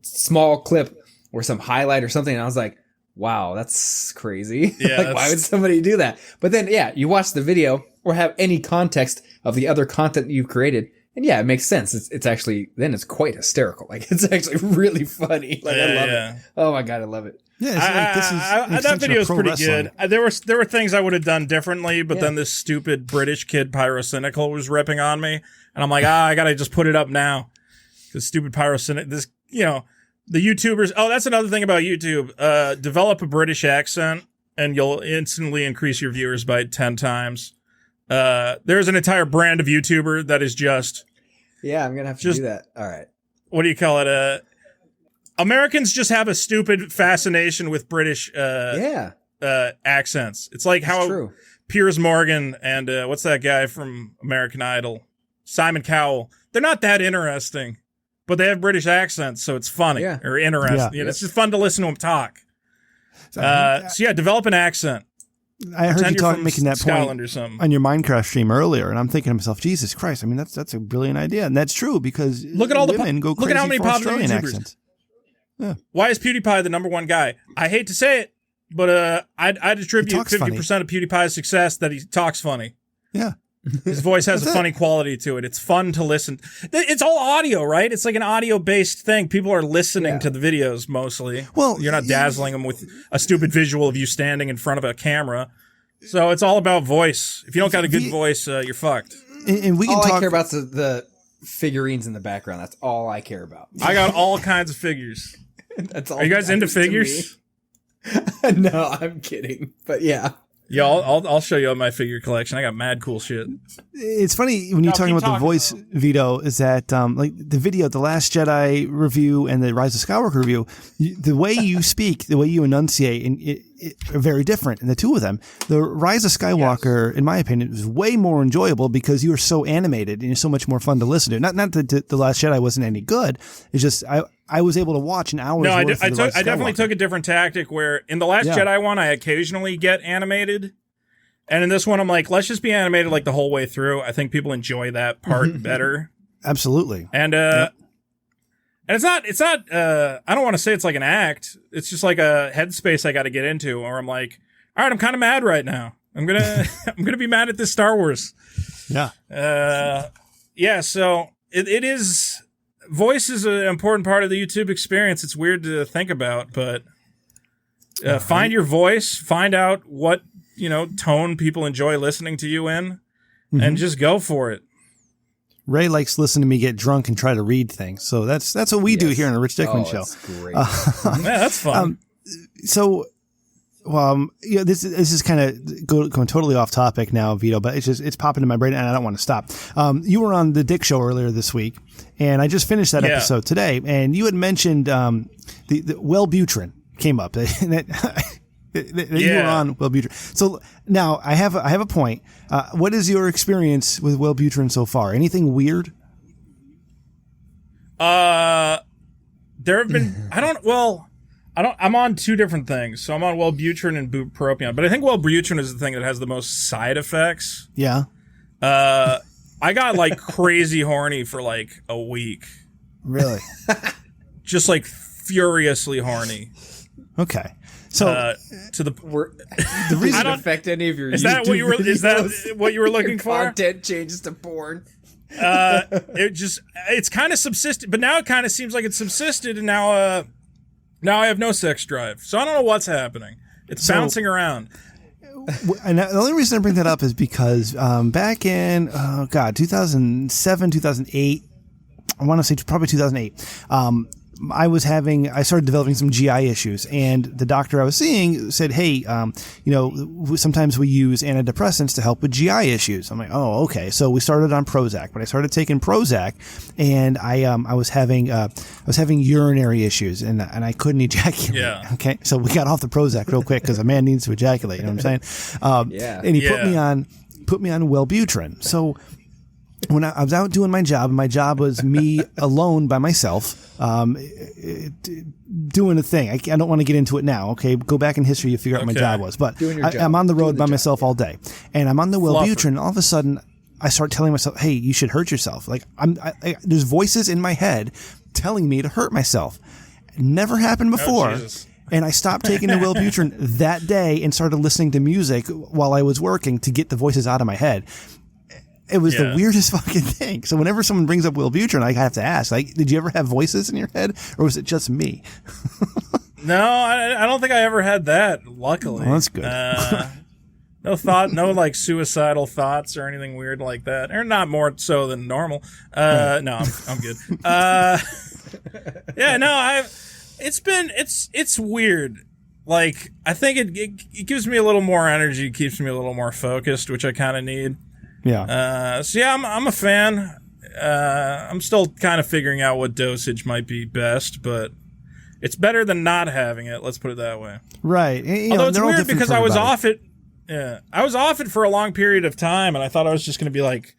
small clip or some highlight or something, and I was like, wow, that's crazy. Yeah, like why would somebody do that? But then you watch the video or have any context of the other content that you've created, And yeah, it makes sense. It's actually, then it's quite hysterical. Like, it's actually really funny. Like, I love it. Oh my God, I love it. Yeah, it's like, this is that video is pretty wrestling. good. There were things I would have done differently, but then this stupid British kid Pyrocynical was ripping on me, and I'm like, I gotta just put it up now. This stupid Pyrocynical, this, the YouTubers. Oh, that's another thing about YouTube. Develop a British accent, and you'll instantly increase your viewers by 10 times. There's an entire brand of YouTuber that is just. Yeah, I'm gonna have to do that. All right. What do you call it? Americans just have a stupid fascination with British accents. It's like how Piers Morgan and what's that guy from American Idol? Simon Cowell. They're not that interesting, but they have British accents, so it's funny or interesting. Yeah. It's just fun to listen to them talk. So develop an accent. I heard you making that Scotland point or something on your Minecraft stream earlier, and I'm thinking to myself, Jesus Christ! I mean, that's a brilliant idea, and that's true because look at all women go crazy look at how many for popular Australian YouTubers. accents. Yeah. Why is PewDiePie the number one guy? I hate to say it, but I'd attribute 50% of PewDiePie's success that he talks funny. Yeah. His voice has a funny quality to it. It's fun to listen. It's all audio, right? It's like an audio-based thing. People are listening to the videos mostly. Well, you're not dazzling them with a stupid visual of you standing in front of a camera. So it's all about voice. If you don't got a good voice, you're fucked. And we can I care about the figurines in the background. That's all I care about. I got all kinds of figures. That's all. Are you guys into figures? No, I'm kidding. But yeah. Yeah, I'll show you my figure collection. I got mad cool shit. It's funny when you're talking about the voice, Vito, is that like the video, the Last Jedi review and the Rise of Skywalker review, the way you speak, the way you enunciate, and it are very different in the two of them. The Rise of Skywalker, in my opinion, was way more enjoyable because you were so animated and you're so much more fun to listen to. Not that the Last Jedi wasn't any good. It's just I was able to watch an hour. No, I definitely took a different tactic where in the Last Jedi one, I occasionally get animated. And in this one, I'm like, let's just be animated like the whole way through. I think people enjoy that part better. Absolutely. And and it's not I don't want to say it's like an act. It's just like a headspace I got to get into, or I'm like, all right, I'm kind of mad right now. I'm gonna be mad at this Star Wars. Yeah. So it is. Voice is an important part of the YouTube experience. It's weird to think about, but find your voice, find out what tone people enjoy listening to you in, and just go for it. Ray likes listening to me get drunk and try to read things, so that's what we do here on the Rich Dickman Show. That's great. Yeah, that's fun. This is kind of going totally off topic now, Vito, but it's popping in my brain and I don't want to stop. You were on the Dick Show earlier this week, and I just finished that episode today, and you had mentioned the Wellbutrin came up. that you were on Wellbutrin. So now I have a point. What is your experience with Wellbutrin so far? Anything weird? There have been. I'm on two different things. So I'm on Wellbutrin and bupropion, but I think Wellbutrin is the thing that has the most side effects. Yeah. I got like crazy horny for like a week. Really? Just like furiously horny. Okay. So the reason affect any of your is that what you were? Is that what you were looking for? Content changes to porn. It's kind of subsisted, but now it kind of seems like it's subsisted, and now I have no sex drive, so I don't know what's happening. It's bouncing around. And the only reason I bring that up is because back in 2007, 2008, I want to say probably 2008. I started developing some GI issues, and the doctor I was seeing said, "Hey, sometimes we use antidepressants to help with GI issues." I'm like, "Oh, okay." So we started on Prozac, but I started taking Prozac, and I was having urinary issues, and I couldn't ejaculate. Yeah. Okay, so we got off the Prozac real quick because a man needs to ejaculate. You know what I'm saying? And he put me on Wellbutrin. So when I was out doing my job, and my job was me alone by myself, doing a thing. I don't want to get into it now. Okay, go back in history, you figure out what my job was. But I'm on the road by myself all day, and I'm on the Wellbutrin. And all of a sudden, I start telling myself, "Hey, you should hurt yourself." Like there's voices in my head telling me to hurt myself. Never happened before. And I stopped taking the Wellbutrin that day and started listening to music while I was working to get the voices out of my head. It was the weirdest fucking thing. So whenever someone brings up Will Butrin, I have to ask, like, did you ever have voices in your head, or was it just me? No, I don't think I ever had that, luckily. Well, that's good. No like suicidal thoughts or anything weird like that, or not more so than normal. No, I'm good. Yeah, no, it's weird. Like, I think it gives me a little more energy, keeps me a little more focused, which I kind of need. Yeah. So yeah, I'm a fan. I'm still kind of figuring out what dosage might be best, but it's better than not having it. Let's put it that way. Right. Although it's weird because I was off it. Yeah, I was off it for a long period of time, and I thought I was just going to be like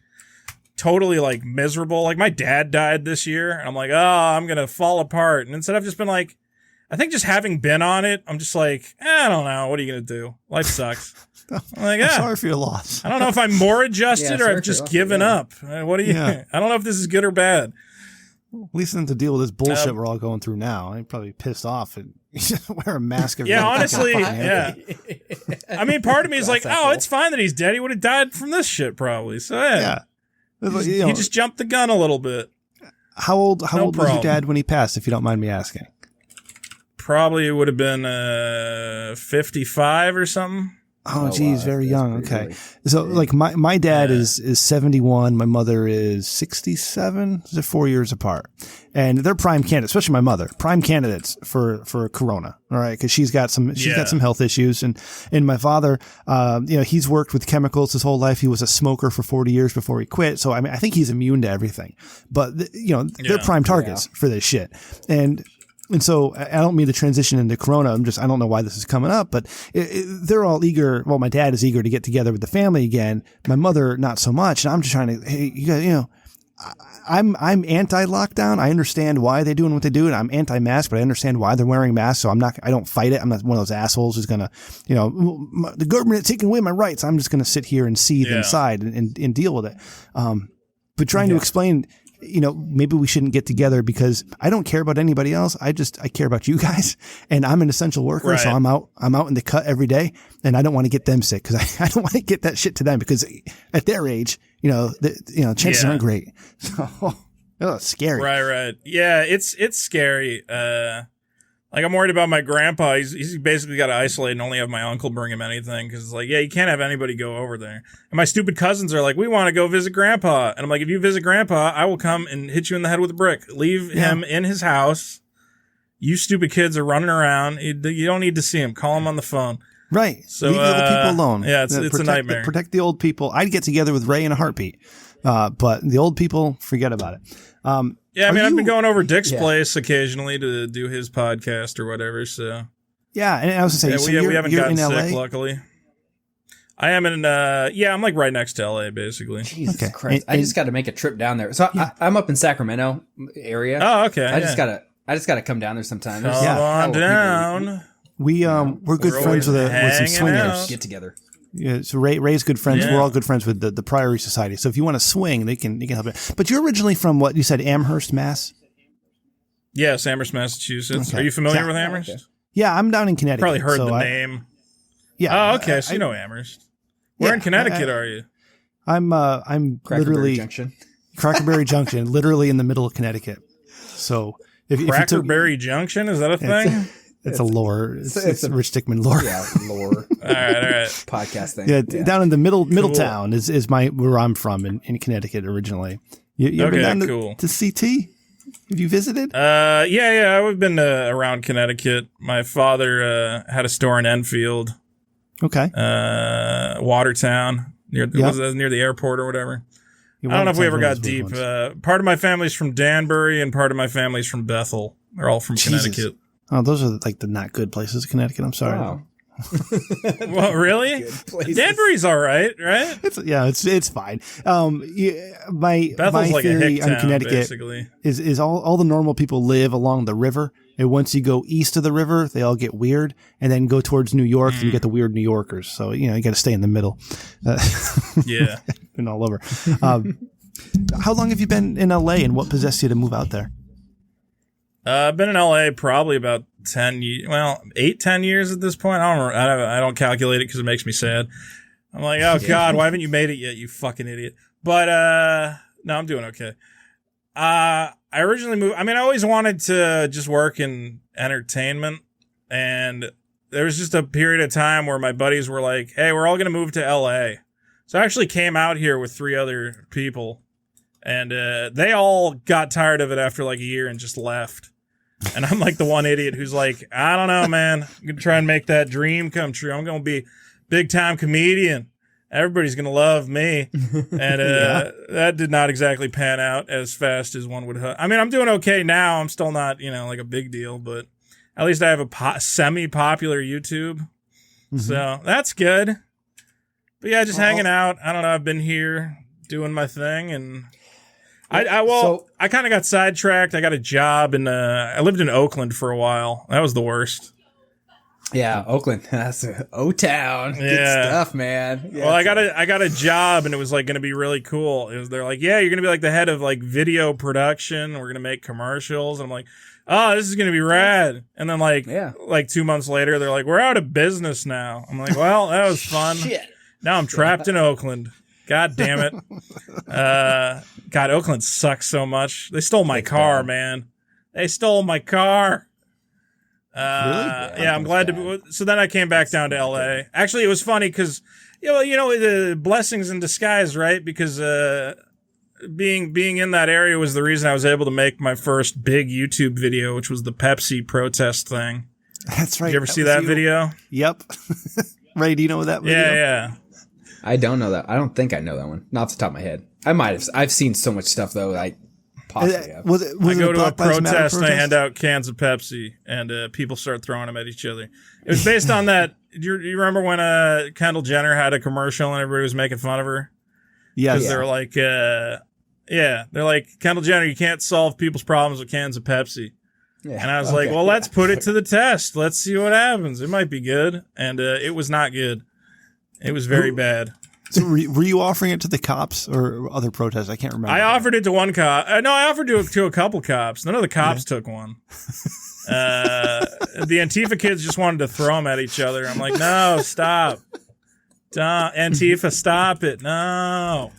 totally like miserable. Like my dad died this year, and I'm like, oh, I'm going to fall apart. And instead, I've just been like, I think just having been on it, I'm just like, I don't know. What are you going to do? Life sucks. I'm like, I'm sorry for your loss. I don't know if I'm more adjusted or I've just given up. What do you? Yeah. I don't know if this is good or bad. At least then to deal with this bullshit we're all going through now, I'm probably pissed off and just wear a mask. Yeah, honestly, yeah. I mean, part of me is like, oh, it's fine that he's dead. He would have died from this shit probably. So yeah. He just jumped the gun a little bit. How old was your dad when he passed, if you don't mind me asking? Probably would have been 55 or something. Oh, geez, very young. Okay. So, like, my dad is 71. My mother is 67. They're 4 years apart. And they're prime candidates, especially my mother, prime candidates for Corona. All right. Cause she's got some health issues. And my father, he's worked with chemicals his whole life. He was a smoker for 40 years before he quit. So, I mean, I think he's immune to everything, but they're prime targets for this shit. And so I don't mean to transition into Corona. I don't know why this is coming up, but they're all eager. Well, my dad is eager to get together with the family again. My mother, not so much. And I'm just trying to, hey, you guys, I'm anti-lockdown. I understand why they're doing what they do, and I'm anti-mask, but I understand why they're wearing masks. So I don't fight it. I'm not one of those assholes who's gonna, the government is taking away my rights. I'm just gonna sit here and seethe inside and deal with it. But trying to explain, maybe we shouldn't get together because I don't care about anybody else. I care about you guys, and I'm an essential worker. Right. So I'm out in the cut every day, and I don't want to get them sick because I don't want to get that shit to them because at their age, chances aren't great. So it's scary. Right. Yeah. It's scary. Like, I'm worried about my grandpa. He's basically got to isolate and only have my uncle bring him anything because it's like, yeah, you can't have anybody go over there. And my stupid cousins are like, we want to go visit grandpa. And I'm like, if you visit grandpa, I will come and hit you in the head with a brick. Leave him in his house. You stupid kids are running around. You don't need to see him. Call him on the phone. Right. So leave the old people alone. Yeah, it's a nightmare. Protect the old people. I'd get together with Ray in a heartbeat. But the old people, forget about it. Yeah, I mean, I've been going over Dick's place occasionally to do his podcast or whatever. So yeah, and I was gonna say, we haven't gotten sick, LA? luckily. I am in. I'm like right next to LA, basically. Jesus Christ! I just got to make a trip down there. So I'm up in Sacramento area. Oh, okay. I just gotta come down there sometime. Come on down. We're good friends with some swingers. Get together. Yeah, so Ray's good friends. Yeah. We're all good friends with the Priory Society. So if you want to swing, they can help it. But you're originally from what you said, Amherst, Mass. Yes, Amherst, Massachusetts. Okay. Are you familiar with Amherst? Okay. Yeah, I'm down in Connecticut. Probably heard the name. Yeah. Oh, okay. So you know Amherst. Where in Connecticut are you? I'm literally Junction. Crackerberry Junction, literally in the middle of Connecticut. So if Crackerberry Junction, is that a thing? It's a lore. It's a Rich Dickman lore. Yeah, lore. all right. Podcast thing. Yeah, down in the Middletown is where I'm from in Connecticut originally. You ever been down to CT? Have you visited? Yeah. I've been around Connecticut. My father had a store in Enfield. Okay. Watertown near the airport or whatever. I don't know if we ever got deep. Part of my family's from Danbury and part of my family's from Bethel. They're all from Connecticut. Oh, those are like the not good places in Connecticut. I'm sorry. Wow. Well, really? Danbury's all right? It's fine. Bethel's my like theory on Connecticut basically. is all the normal people live along the river, and once you go east of the river, they all get weird, and then go towards New York, and you get the weird New Yorkers. So you got to stay in the middle. Yeah, been all over. How long have you been in LA, and what possessed you to move out there? I've been in LA probably about 10 years at this point. I don't calculate it because it makes me sad. I'm like, oh God, why haven't you made it yet, you fucking idiot? But no, I'm doing okay. I originally moved. I mean, I always wanted to just work in entertainment, and there was just a period of time where my buddies were like, "Hey, we're all gonna move to LA." So I actually came out here with 3 other people, and they all got tired of it after like a year and just left. And I'm like the one idiot who's like, I don't know, man. I'm gonna try and make that dream come true. I'm gonna be a big time comedian. Everybody's going to love me. And that did not exactly pan out as fast as one would hope. I mean, I'm doing okay now. I'm still not, like a big deal, but at least I have a semi-popular YouTube. Mm-hmm. So that's good. But yeah, just hanging out. I don't know. I've been here doing my thing. And I kind of got sidetracked. I got a job and I lived in Oakland for a while. That was the worst. Yeah, Oakland. That's O-Town. Good stuff, man. Yeah, well, I got a job, and it was like going to be really cool. They're like, yeah, you're going to be like the head of like video production. We're going to make commercials. And I'm like, oh, this is going to be rad. And then like 2 months later, they're like, we're out of business now. I'm like, well, that was fun. Shit. Now I'm trapped in Oakland. God damn it. God, Oakland sucks so much. They stole my car, man. They stole my car. Really? Yeah, I'm glad to be. So then I came back down to LA. Actually, it was funny because, the blessings in disguise, right? Because being in that area was the reason I was able to make my first big YouTube video, which was the Pepsi protest thing. That's right. Did you ever see that video? Yep. Ray, do you know that video? Yeah. I don't know that. I don't think I know that one. Not off the top of my head. I might have. I've seen so much stuff, though. I go to a protest and I hand out cans of Pepsi, and people start throwing them at each other. It was based on that. Do you remember when Kendall Jenner had a commercial and everybody was making fun of her? Yeah. Because they're like, they're like, Kendall Jenner, you can't solve people's problems with cans of Pepsi. Yeah. And I was like, well, let's put it to the test. Let's see what happens. It might be good. And it was not good. It was very bad. So were you offering it to the cops or other protests? I can't remember. I offered it to one cop. No, I offered it to a couple cops. None of the cops took one. The Antifa kids just wanted to throw them at each other. I'm like, no, stop. Antifa, stop it. No.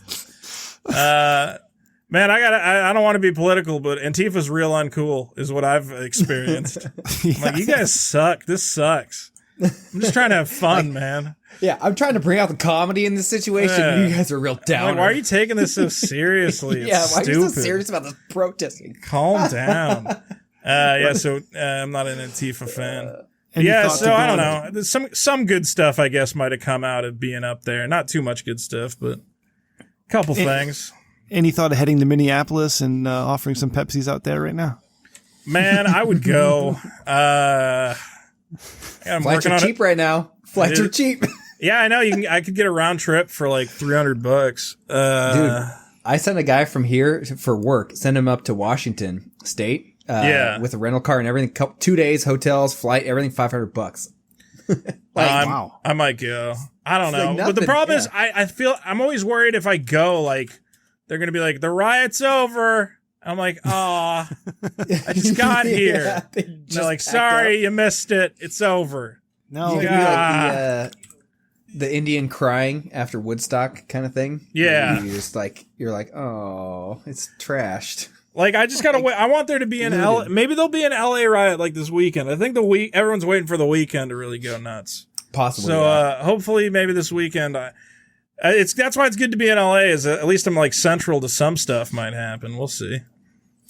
Man, I don't want to be political, but Antifa's real uncool is what I've experienced. I'm like, you guys suck. This sucks. I'm just trying to have fun, man. Yeah, I'm trying to bring out the comedy in this situation. Yeah. You guys are real down. Like, why are you taking this so seriously? Why are you so serious about this protesting? Calm down. So I'm not an Antifa fan. So I don't know. There's some good stuff, I guess, might have come out of being up there. Not too much good stuff, but a couple things. Any thought of heading to Minneapolis and offering some Pepsis out there right now? Man, I would go. Flights are cheap right now. Flights are cheap. Yeah, I know. I could get a round trip for like $300. Dude, I sent a guy from here for work. Sent him up to Washington State. With a rental car and everything. 2 days, hotels, flight, everything. $500. Wow. I might go. I don't know. But the problem is, I feel I'm always worried if I go, like they're gonna be like, the riot's over. I'm like, I just got here. They're like, sorry, you missed it. It's over. No, you could be like the Indian crying after Woodstock kind of thing. Yeah, you're like, oh, it's trashed. Like, I just gotta wait. I want there to be an LA. Maybe there'll be an LA riot like this weekend. I think everyone's waiting for the weekend to really go nuts. Possibly. So hopefully, maybe this weekend. That's why it's good to be in LA. Is at least I'm like central to some stuff might happen. We'll see.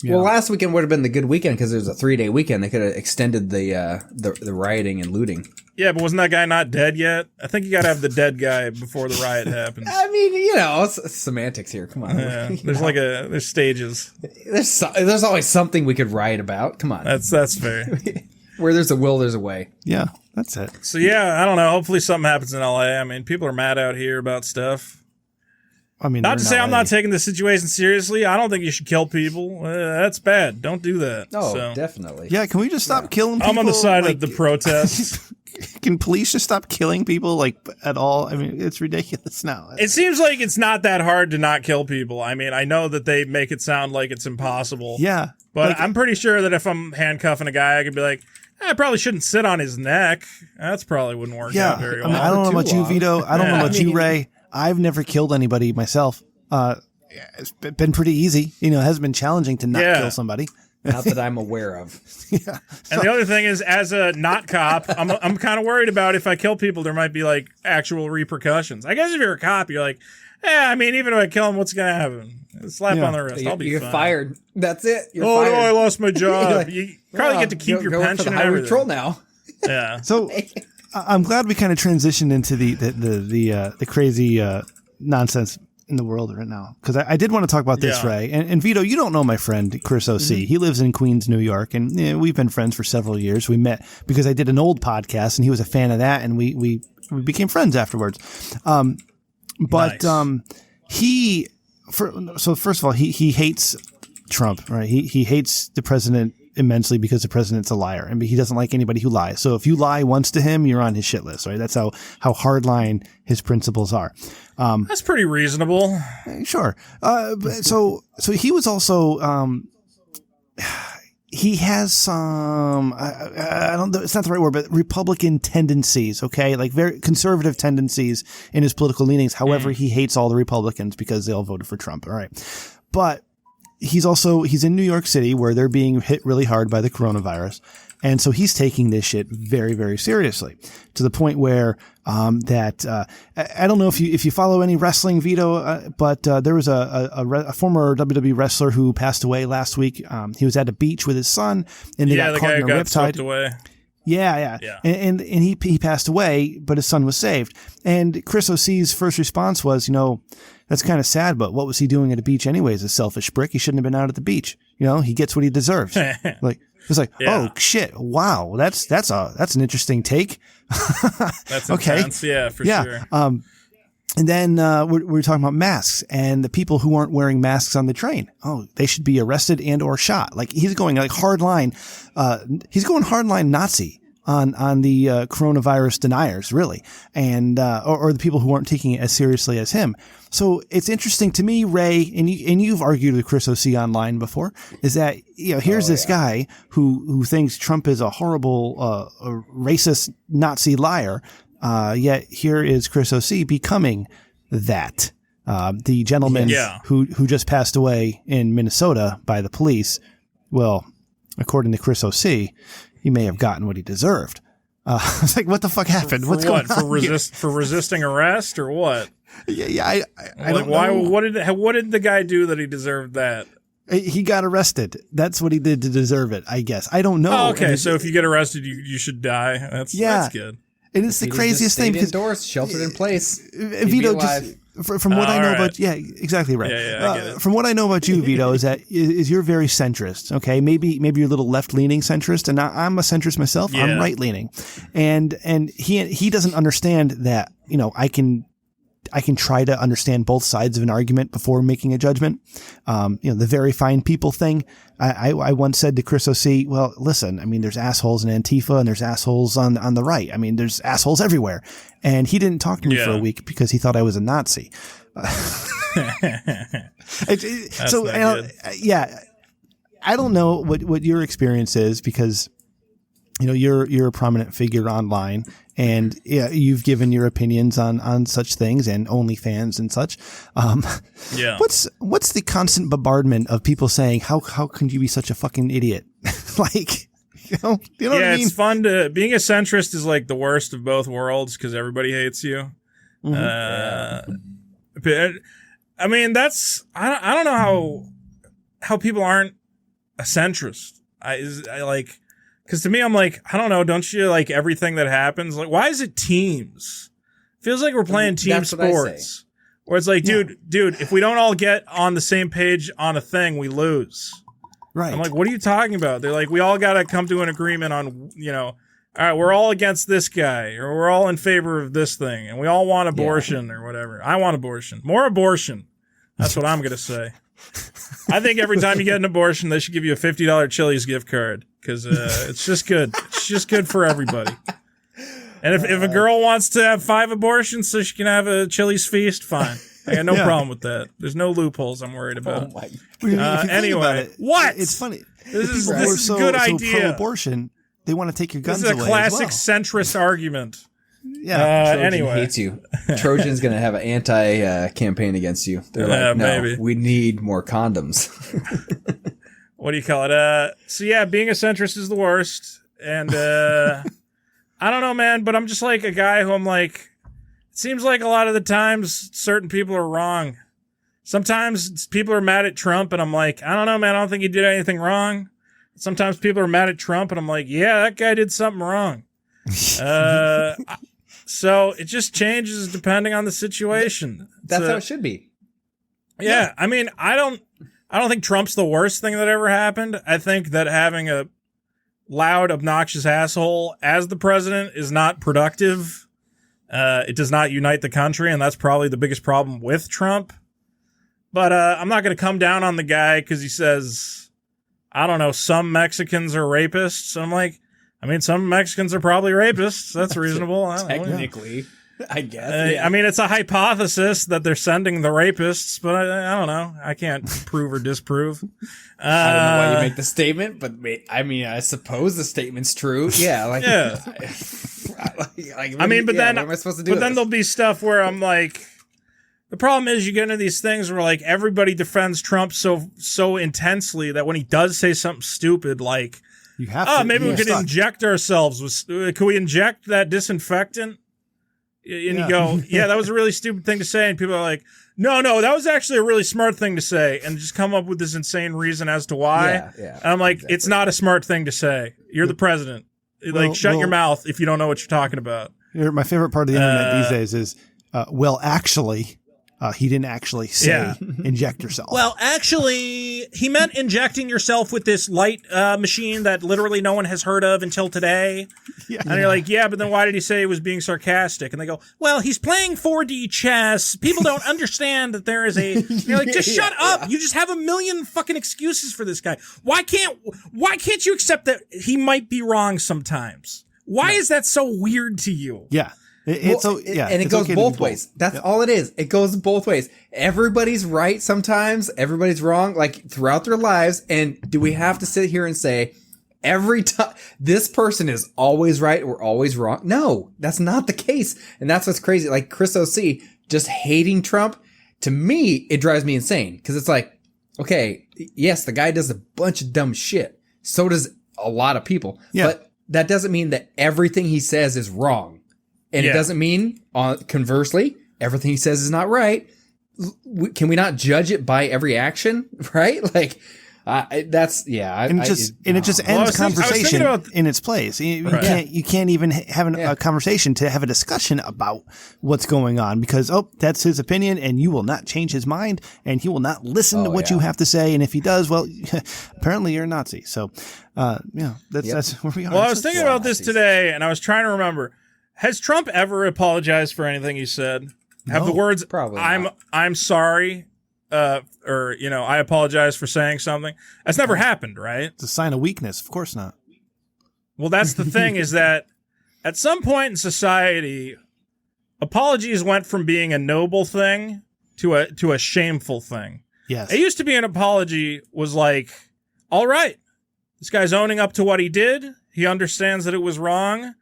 Yeah. Well, last weekend would have been the good weekend because it was a 3-day weekend. They could have extended the rioting and looting. Yeah, but wasn't that guy not dead yet? I think you got to have the dead guy before the riot happens. I mean, it's semantics here. Come on. Yeah, there's stages. There's always something we could riot about. Come on. That's fair. Where there's a will, there's a way. Yeah, that's it. So yeah, I don't know. Hopefully something happens in LA. I mean, people are mad out here about stuff. I mean, not to say I'm not taking the situation seriously. I don't think you should kill people. That's bad. Don't do that. Oh, definitely. Yeah, can we just stop killing people? I'm on the side of the protests. Can police just stop killing people, like, at all? I mean, it's ridiculous now. It seems like it's not that hard to not kill people. I mean, I know that they make it sound like it's impossible. Yeah. But I'm pretty sure that if I'm handcuffing a guy, I could be like, I probably shouldn't sit on his neck. That's probably wouldn't work out very well. I don't know about you, Vito. I don't know about you, Ray. I've never killed anybody myself. it's been pretty easy. It hasn't been challenging to not kill somebody. Not that I'm aware of. Yeah. And the other thing is, as a not cop, I'm kind of worried about if I kill people, there might be like actual repercussions. I guess if you're a cop, you're like, I mean, even if I kill him, what's going to happen? A slap on the wrist. I'll be You're fine. fired. That's it. You're fired. fired. No, I lost my job. Like, you probably get to keep your pension and everything. Patrol now. Yeah. So I'm glad we kind of transitioned into the crazy nonsense in the world right now, because I did want to talk about this, Ray. And Vito, you don't know my friend Chris O.C. Mm-hmm. He lives in Queens, New York, and we've been friends for several years. We met because I did an old podcast, and he was a fan of that, and we became friends afterwards. But nice. So first of all, he hates Trump, right? He hates the president immensely because the president's a liar, and he doesn't like anybody who lies. So if you lie once to him, you're on his shit list, right? That's how hardline his principles are. That's pretty reasonable. Sure. So he was also, he has some, I don't know, it's not the right word, but Republican tendencies, okay? Like very conservative tendencies in his political leanings. However, he hates all the Republicans because they all voted for Trump. All right. But he's in New York City where they're being hit really hard by the coronavirus. And so he's taking this shit very, very seriously, to the point where I don't know if you follow any wrestling, Vito, but there was a former WWE wrestler who passed away last week. He was at a beach with his son, and they got caught in a riptide. Away. Yeah. And he passed away, but his son was saved. And Chris O.C.'s first response was, that's kind of sad, but what was he doing at a beach anyways? A selfish prick. He shouldn't have been out at the beach. He gets what he deserves. It's like, oh shit! Wow, that's an interesting take. That's intense, for sure. And then we're talking about masks and the people who aren't wearing masks on the train. Oh, they should be arrested and or shot. Like he's going like hardline. He's going hardline Nazi on the coronavirus deniers, really, and or the people who aren't taking it as seriously as him. So it's interesting to me, Ray, and you've argued with Chris O.C. online before, is that here's this guy who thinks Trump is a horrible racist Nazi liar, yet here is Chris O.C. becoming that. The gentleman who just passed away in Minnesota by the police. Well, according to Chris O.C., he may have gotten what he deserved. It's like, what the fuck happened? What's going on? For resisting arrest or what? I don't know. What did the guy do that he deserved that? He got arrested. That's what he did to deserve it, I guess. I don't know. Oh, okay, so if you get arrested, you should die. That's good. And it's the craziest thing because indoors, sheltered in place. Vito, from what I know about, exactly right. I get it. From what I know about you, Vito, is that you're very centrist. Okay, maybe you're a little left leaning centrist, and I'm a centrist myself. Yeah. I'm right leaning, and he doesn't understand that I can try to understand both sides of an argument before making a judgment. The very fine people thing. I once said to Chris O.C., well, listen, I mean, there's assholes in Antifa and there's assholes on the right. I mean, there's assholes everywhere. And he didn't talk to me for a week because he thought I was a Nazi. I don't know what your experience is because, you're a prominent figure online and you've given your opinions on such things and OnlyFans and such. What's the constant bombardment of people saying, how can you be such a fucking idiot? Like, you know what I mean? It's fun being a centrist is like the worst of both worlds because everybody hates you. Mm-hmm. But I mean, I don't know how people aren't a centrist. Because to me, I'm like, I don't know. Don't you like everything that happens? Like, why is it teams? Feels like we're playing team sports. Where it's like, dude, if we don't all get on the same page on a thing, we lose. Right. I'm like, what are you talking about? They're like, we all got to come to an agreement on, all right, we're all against this guy, or we're all in favor of this thing, and we all want abortion or whatever. I want abortion. More abortion. That's what I'm going to say. I think every time you get an abortion, they should give you a $50 Chili's gift card because it's just good. It's just good for everybody. And if a girl wants to have 5 abortions so she can have a Chili's feast, fine. I got no problem with that. There's no loopholes I'm worried about. Oh my. Anyway, what? It's funny. This is a good idea. Pro-abortion, they want to take your guns away. This is a classic as well. centrist argument. Yeah. Trojan anyway, hates you. Trojan's going to have an anti-campaign against you. They're like, no, maybe. we need more condoms. What do you call it? So yeah, being a centrist is the worst. And I don't know, man, but I'm just like a guy who I'm like, it seems like a lot of the times certain people are wrong. Sometimes people are mad at Trump and I'm like, I don't know, man, I don't think he did anything wrong. Sometimes people are mad at Trump and I'm like, yeah, that guy did something wrong. So it just changes depending on the situation. That's how it should be. Yeah, I mean, I don't think Trump's the worst thing that ever happened. I think that having a loud, obnoxious asshole as the president is not productive. It does not unite the country, and that's probably the biggest problem with Trump. But I'm not going to come down on the guy because he says, I don't know, some Mexicans are rapists. And I'm like, I mean, some Mexicans are probably rapists. That's reasonable. Technically, I guess. I mean, it's a hypothesis that they're sending the rapists, but I don't know. I can't prove or disprove. I don't know why you make the statement, but I mean, I suppose the statement's true. Yeah. Like, yeah. I mean, but then, what am I supposed to do? But then there'll be stuff where I'm like, the problem is you get into these things where like everybody defends Trump so intensely that when he does say something stupid, like, you have to, maybe we could inject ourselves with, can we inject that disinfectant? And you go, yeah, that was a really stupid thing to say. And people are like, no, that was actually a really smart thing to say. And just come up with this insane reason as to why. Yeah, and I'm like, exactly. It's not a smart thing to say. You're the president. Like, shut your mouth if you don't know what you're talking about. My favorite part of the internet these days is, actually, he didn't actually say inject yourself. Well, actually, he meant injecting yourself with this light machine that literally no one has heard of until today. Yeah. And you're like, yeah, but then why did he say he was being sarcastic? And they go, well, he's playing 4D chess. People don't understand that there is a... And you're like, just shut up. Yeah. You just have a million fucking excuses for this guy. Why can't you accept that he might be wrong sometimes? Why is that so weird to you? Yeah. And it goes both ways. That's all it is. It goes both ways. Everybody's right sometimes. Everybody's wrong, like throughout their lives. And do we have to sit here and say every time this person is always right or always wrong? No, that's not the case. And that's what's crazy. Like Chris O.C. just hating Trump, to me, it drives me insane. Because it's like, okay, yes, the guy does a bunch of dumb shit. So does a lot of people. Yeah. But that doesn't mean that everything he says is wrong. And it doesn't mean, conversely, everything he says is not right. Can we not judge it by every action? Right? Like, it just ends conversation in its place. You can't even have a conversation to have a discussion about what's going on because, that's his opinion and you will not change his mind and he will not listen to what you have to say. And if he does, well, apparently you're a Nazi. So, that's where we are. Well, I was thinking about this today and I was trying to remember. Has Trump ever apologized for anything he said? Have the words probably I'm sorry or I apologize for saying something? That's never happened, right? It's a sign of weakness. Of course not. Well, that's the thing is that at some point in society, apologies went from being a noble thing to a shameful thing. Yes. It used to be an apology was like, all right, this guy's owning up to what he did. He understands that it was wrong.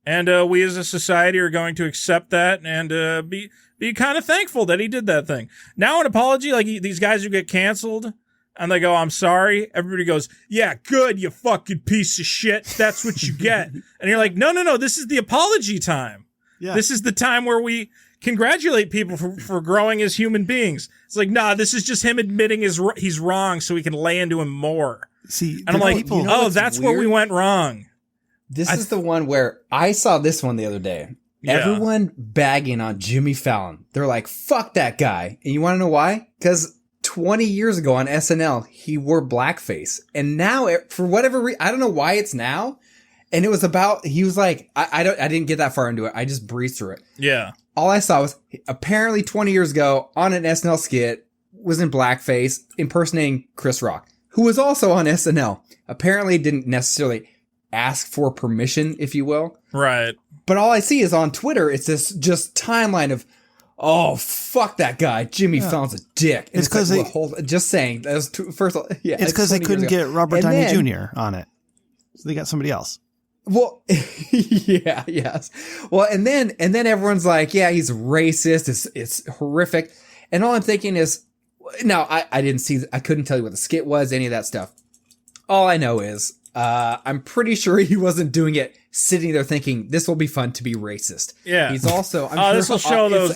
And we as a society are going to accept that and be kind of thankful that he did that thing. Now an apology, like these guys who get canceled and they go, I'm sorry. Everybody goes, yeah, good, you fucking piece of shit. That's what you get. And you're like, no, this is the apology time. Yeah. This is the time where we congratulate people for growing as human beings. It's like, nah, this is just him admitting he's wrong so we can lay into him more. See, and I'm like, that's weird? Where we went wrong. This is the one where I saw this one the other day. Yeah. Everyone bagging on Jimmy Fallon. They're like, fuck that guy. And you want to know why? Because 20 years ago on SNL, he wore blackface. And now, for whatever reason, I don't know why it's now. And it was about, he was like, I didn't get that far into it. I just breezed through it. Yeah. All I saw was apparently 20 years ago on an SNL skit, was in blackface, impersonating Chris Rock, who was also on SNL. Apparently didn't necessarily ask for permission, if you will. Right. But all I see is on Twitter, it's this just timeline of, oh, fuck that guy. Jimmy Fallon's a dick. And it's because just saying, that was first of all, it's because they couldn't get Robert Downey Jr. on it. So they got somebody else. Well, yeah, yes. Well, and then everyone's like, yeah, he's racist. It's horrific. And all I'm thinking is, now I couldn't tell you what the skit was, any of that stuff. All I know is, I'm pretty sure he wasn't doing it sitting there thinking this will be fun to be racist. Yeah. He's also, this will show those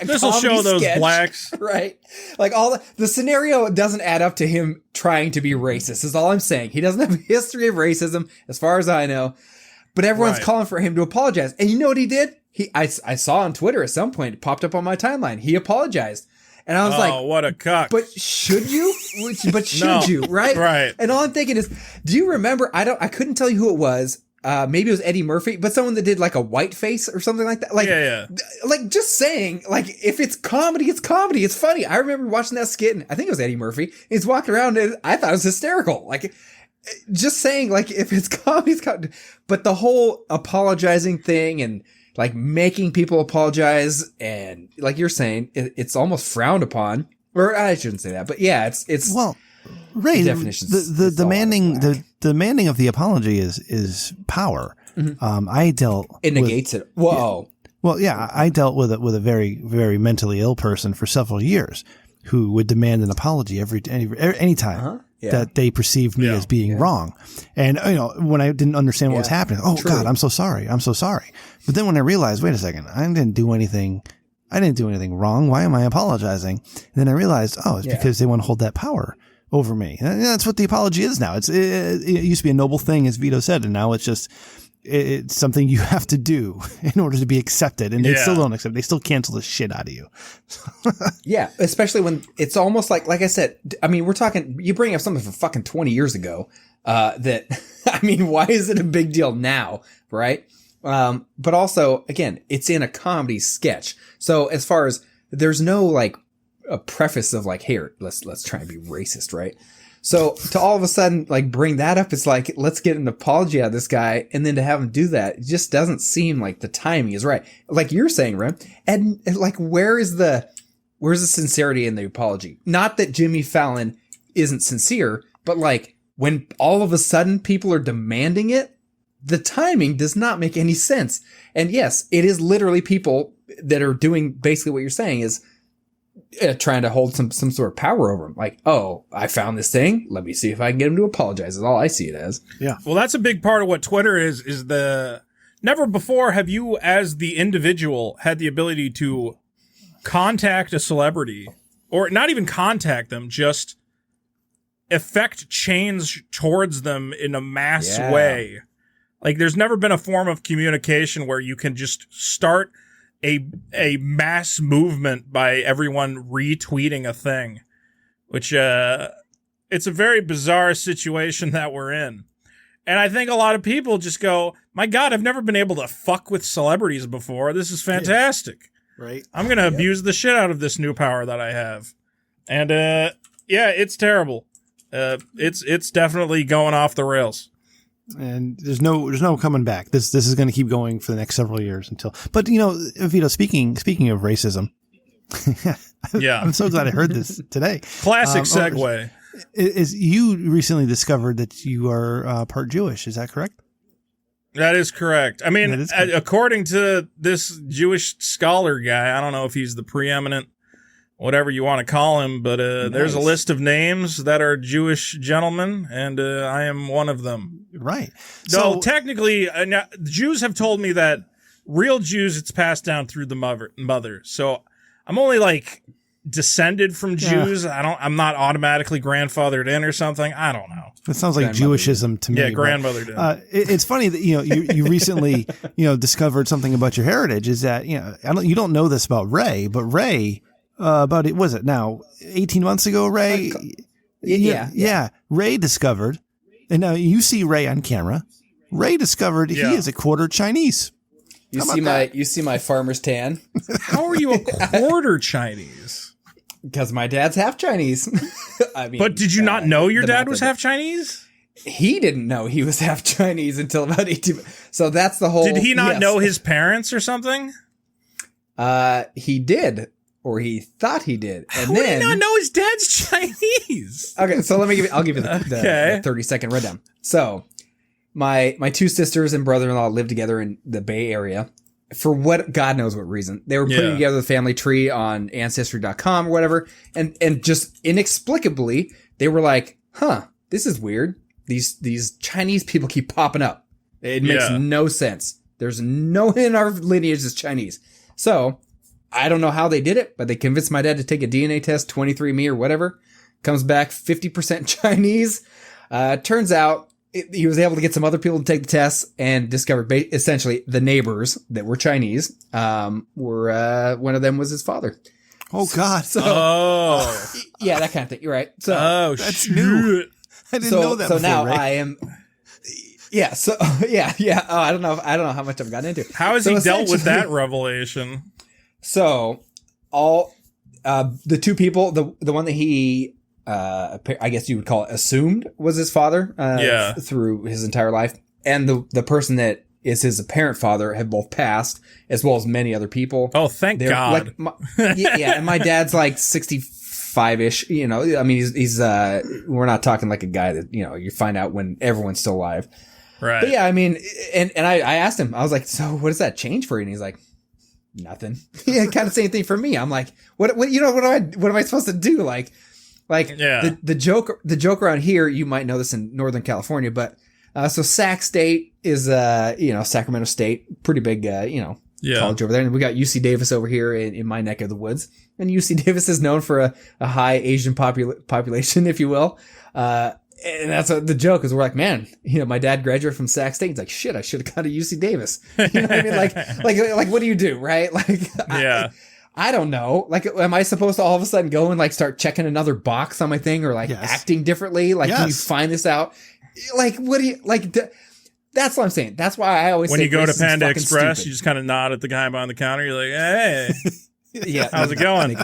blacks. Right. Like the scenario doesn't add up to him trying to be racist is all I'm saying. He doesn't have a history of racism as far as I know, but everyone's calling for him to apologize. And you know what he did? I saw on Twitter at some point, it popped up on my timeline. He apologized. And I was like, oh, what a cuck. But should you? But should you? Right? Right. And all I'm thinking is, do you remember? I couldn't tell you who it was. Maybe it was Eddie Murphy, but someone that did like a white face or something like that. Like, like just saying, like, if it's comedy, it's comedy. It's funny. I remember watching that skit, and I think it was Eddie Murphy. He's walking around, and I thought it was hysterical. Like, just saying, like, if it's comedy, it's comedy. But the whole apologizing thing and like making people apologize, and like you're saying, it's almost frowned upon. Or I shouldn't say that, but yeah, it's well, Ray, the demanding of the apology is power. Mm-hmm. It negates it. Whoa. Yeah, well, yeah, I dealt with a very, very mentally ill person for several years who would demand an apology any time. Yeah. That they perceived me as being wrong. And, when I didn't understand what was happening, God, I'm so sorry. But then when I realized, wait a second, I didn't do anything wrong. Why am I apologizing? And then I realized, it's because they want to hold that power over me. And that's what the apology is now. It used to be a noble thing, as Vito said, and now it's something you have to do in order to be accepted. And they still don't accept. They still cancel the shit out of you. Yeah, especially when it's almost like I said, I mean, we're talking, you bring up something from fucking 20 years ago, that, I mean, why is it a big deal now? Right. But also, again, it's in a comedy sketch. So as far as there's no like a preface of like, here, let's try and be racist. Right. So to all of a sudden, like, bring that up, it's like, let's get an apology out of this guy. And then to have him do that, it just doesn't seem like the timing is right. Like you're saying, Rem, and like, where's the sincerity in the apology? Not that Jimmy Fallon isn't sincere, but like when all of a sudden people are demanding it, the timing does not make any sense. And yes, it is literally people that are doing basically what you're saying is, trying to hold some sort of power over him. Like, oh, I found this thing. Let me see if I can get him to apologize. Is all I see it as. Yeah. Well, that's a big part of what Twitter is the never before have you as the individual had the ability to contact a celebrity, or not even contact them, just effect change towards them in a mass way. Like, there's never been a form of communication where you can just start a mass movement by everyone retweeting a thing, which it's a very bizarre situation that we're in. And I think a lot of people just go, my God, I've never been able to fuck with celebrities before. This is fantastic. Right. I'm going to abuse the shit out of this new power that I have. And it's terrible. It's definitely going off the rails. And there's no coming back. This is going to keep going for the next several years until. But Vito, speaking of racism, I'm so glad I heard this today. Classic segue. Is you recently discovered that you are part Jewish? Is that correct? That is correct. I mean, according to this Jewish scholar guy, I don't know if he's the preeminent, whatever you want to call him, but there's a list of names that are Jewish gentlemen, and I am one of them. Right. So technically, Jews have told me that real Jews, it's passed down through the mother. So I'm only like descended from Jews. I'm not automatically grandfathered in or something. I don't know. It sounds like Jewishism to me. Yeah, grandmothered in. It's funny that you recently discovered something about your heritage. Is that you don't know this about Ray, but Ray. About it was it now 18 months ago, Ray? Yeah. Ray discovered, and now you see Ray on camera. Ray discovered he is a quarter Chinese. You see my farmer's tan. How are you a quarter Chinese? Because my dad's half Chinese. I mean, but did you not know your dad was half Chinese? He didn't know he was half Chinese until about 18. So that's the whole. Did he not know his parents or something? He did. Or he thought he did. And How would he not know his dad's Chinese? Okay, so I'll give you the 30-second rundown. So my two sisters and brother-in-law live together in the Bay Area. For what, God knows what reason. They were putting together the family tree on Ancestry.com or whatever. And just inexplicably, they were like, huh, this is weird. These Chinese people keep popping up. It makes no sense. There's no one in our lineage that's Chinese. So I don't know how they did it, but they convinced my dad to take a DNA test, 23andMe or whatever. Comes back 50% Chinese. Turns out, he was able to get some other people to take the test and discovered essentially the neighbors that were Chinese were one of them was his father. Oh God! So, yeah, that kind of thing. You're right. So that's new. I didn't know that. So before, now Ray. I am. Yeah. So yeah. Oh, I don't know how much I've gotten into. How has he dealt with that revelation? So all the two people, the one that he. I guess you would call it assumed was his father through his entire life. And the person that is his apparent father have both passed, as well as many other people. Oh, thank God. And my dad's like 65-ish, you know, I mean, he's we're not talking like a guy that, you know, you find out when everyone's still alive. Right. But yeah, I mean, and I asked him, I was like, so what does that change for you? And he's like, nothing. Yeah, kind of same thing for me. I'm like, what am I supposed to do? The joke around here, you might know this in Northern California, but so Sac State is Sacramento State, pretty big college over there, and we got UC Davis over here in my neck of the woods, and UC Davis is known for a high Asian population, if you will, and that's the joke is we're like, man, you know, my dad graduated from Sac State. He's like, shit, I should have gone to UC Davis. You know what I mean? Like what do you do, right? Like, yeah. I don't know. Like, am I supposed to all of a sudden go and like start checking another box on my thing or like acting differently? Like, can you find this out? Like, what do you like? That's what I'm saying. That's why I always when say you go to Panda Express, stupid. You just kind of nod at the guy behind the counter. You're like, hey, yeah, how's it going?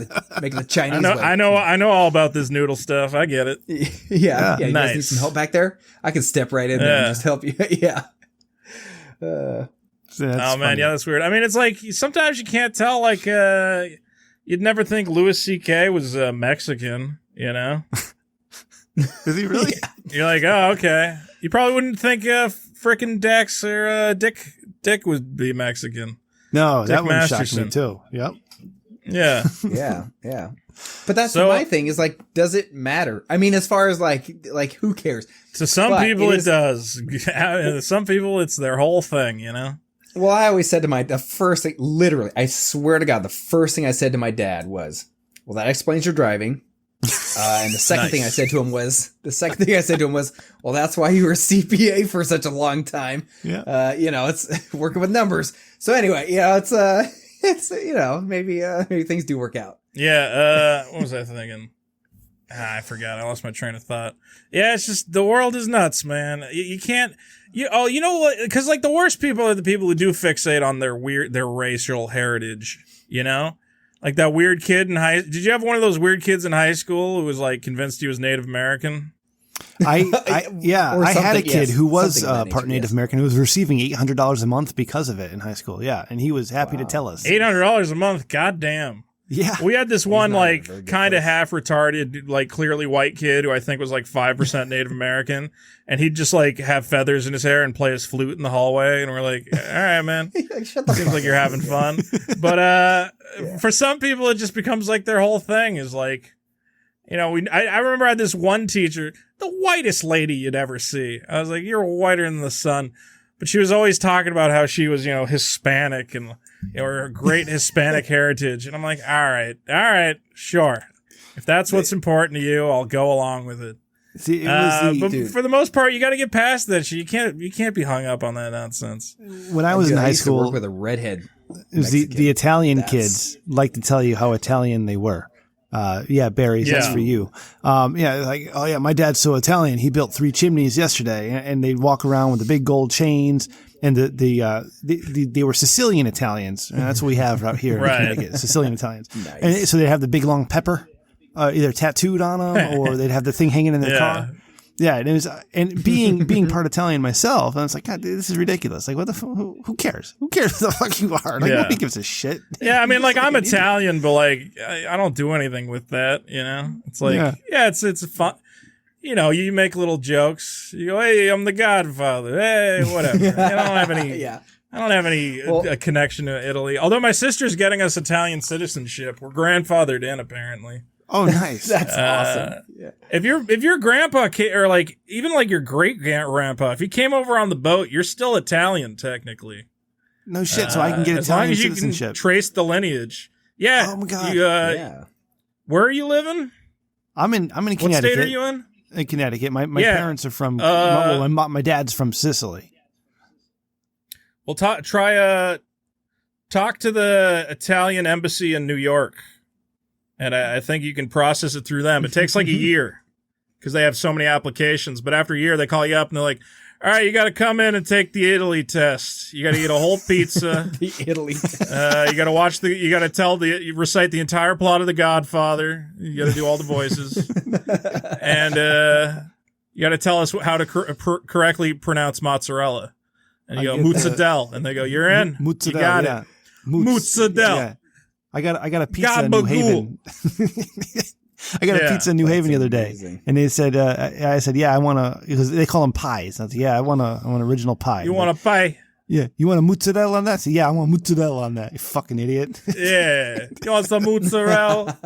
Making the Chinese. I know all about this noodle stuff. I get it. Yeah. You nice. guys need some help back there? I can step right in there and just help you. Yeah. Oh man, yeah, that's weird. I mean, it's like sometimes you can't tell. Like, you'd never think Louis C.K. was Mexican. You know? Is he really? Yeah. You're like, oh, okay. You probably wouldn't think frickin' Dex or Dick would be Mexican. No, Dick that one shocked Masterson. me too. Yep. Yeah. Yeah. But that's my thing is like, does it matter? I mean, as far as like who cares? To some people it does. Some people it's their whole thing, you know? Well, I always said to the first thing, literally, I swear to God, the first thing I said to my dad was, well, that explains your driving. And the second thing I said to him was, well, that's why you were a CPA for such a long time. Yeah. It's working with numbers. So anyway, it's maybe things do work out. Yeah. What was I thinking? I forgot. I lost my train of thought. Yeah, it's just the world is nuts, man. You can't. You know what? Because like the worst people are the people who do fixate on their racial heritage. You know, like that weird kid in high. Did you have one of those weird kids in high school who was like convinced he was Native American? I had a kid who was part Native American who was receiving $800 a month because of it in high school. Yeah, and he was happy to tell us. $800 a month. Goddamn. Yeah. We had this one like kind of half retarded, like clearly white kid who I think was like 5% Native American, and he'd just like have feathers in his hair and play his flute in the hallway, and we're like, all right, man, seems like you're having fun. But for some people, it just becomes like their whole thing is like, you know, I remember I had this one teacher, the whitest lady you'd ever see. I was like, you're whiter than the sun. But she was always talking about how she was, you know, Hispanic and or great Hispanic heritage. And I'm like, all right, sure. If that's what's important to you, I'll go along with it. See, but for the most part, you got to get past that shit. You can't be hung up on that nonsense. When I was in high school, to work with a redhead. It was the Italian kids like to tell you how Italian they were. Barry, that's for you. My dad's so Italian. He built 3 chimneys yesterday, and they'd walk around with the big gold chains. And they were Sicilian Italians, and that's what we have out here in Connecticut, Sicilian Italians. Nice. And so they'd have the big long pepper, either tattooed on them, or they'd have the thing hanging in their car. Yeah, and it was, and being part Italian myself, I was like, God, dude, this is ridiculous. Like, what the who cares? Who cares who the fuck you are? Like, nobody gives a shit. Yeah, I mean, like, I'm Italian, but like, I don't do anything with that. You know, it's like, it's fun. you make little jokes. You go, hey, I'm the Godfather. Hey, whatever. I don't have any. Yeah. I don't have any connection to Italy. Although my sister's getting us Italian citizenship. We're grandfathered in, apparently. Oh, nice. That's awesome. Yeah. If your grandpa or like even like your great grandpa, if he came over on the boat, you're still Italian technically. No shit. So I can get Italian citizenship. As long as you can trace the lineage. Yeah. Oh my god. Yeah. Where are you living? I'm in Connecticut. What state are you in? In Connecticut. My parents are from. My dad's from Sicily. Well, talk to the Italian embassy in New York, and I think you can process it through them. It takes like a year because they have so many applications. But after a year, they call you up and they're like, "All right, you got to come in and take the Italy test. You got to eat a whole pizza. The Italy test. You got to You got to recite the entire plot of The Godfather. You got to do all the voices, and you got to tell us how to correctly pronounce mozzarella." And you go, mozzarella. And they go, you're in. Mozzarella, you got it. Mozzarella. Yeah. I got a pizza in New Haven. I got a pizza in New Haven the other day. Amazing. And they said, I said, yeah, I want to, because they call them pies. I said, yeah, I want an original pie. You want a pie? Yeah. You want a mozzarella on that? I said, yeah, I want mozzarella on that. You fucking idiot. Yeah. You want some mozzarella?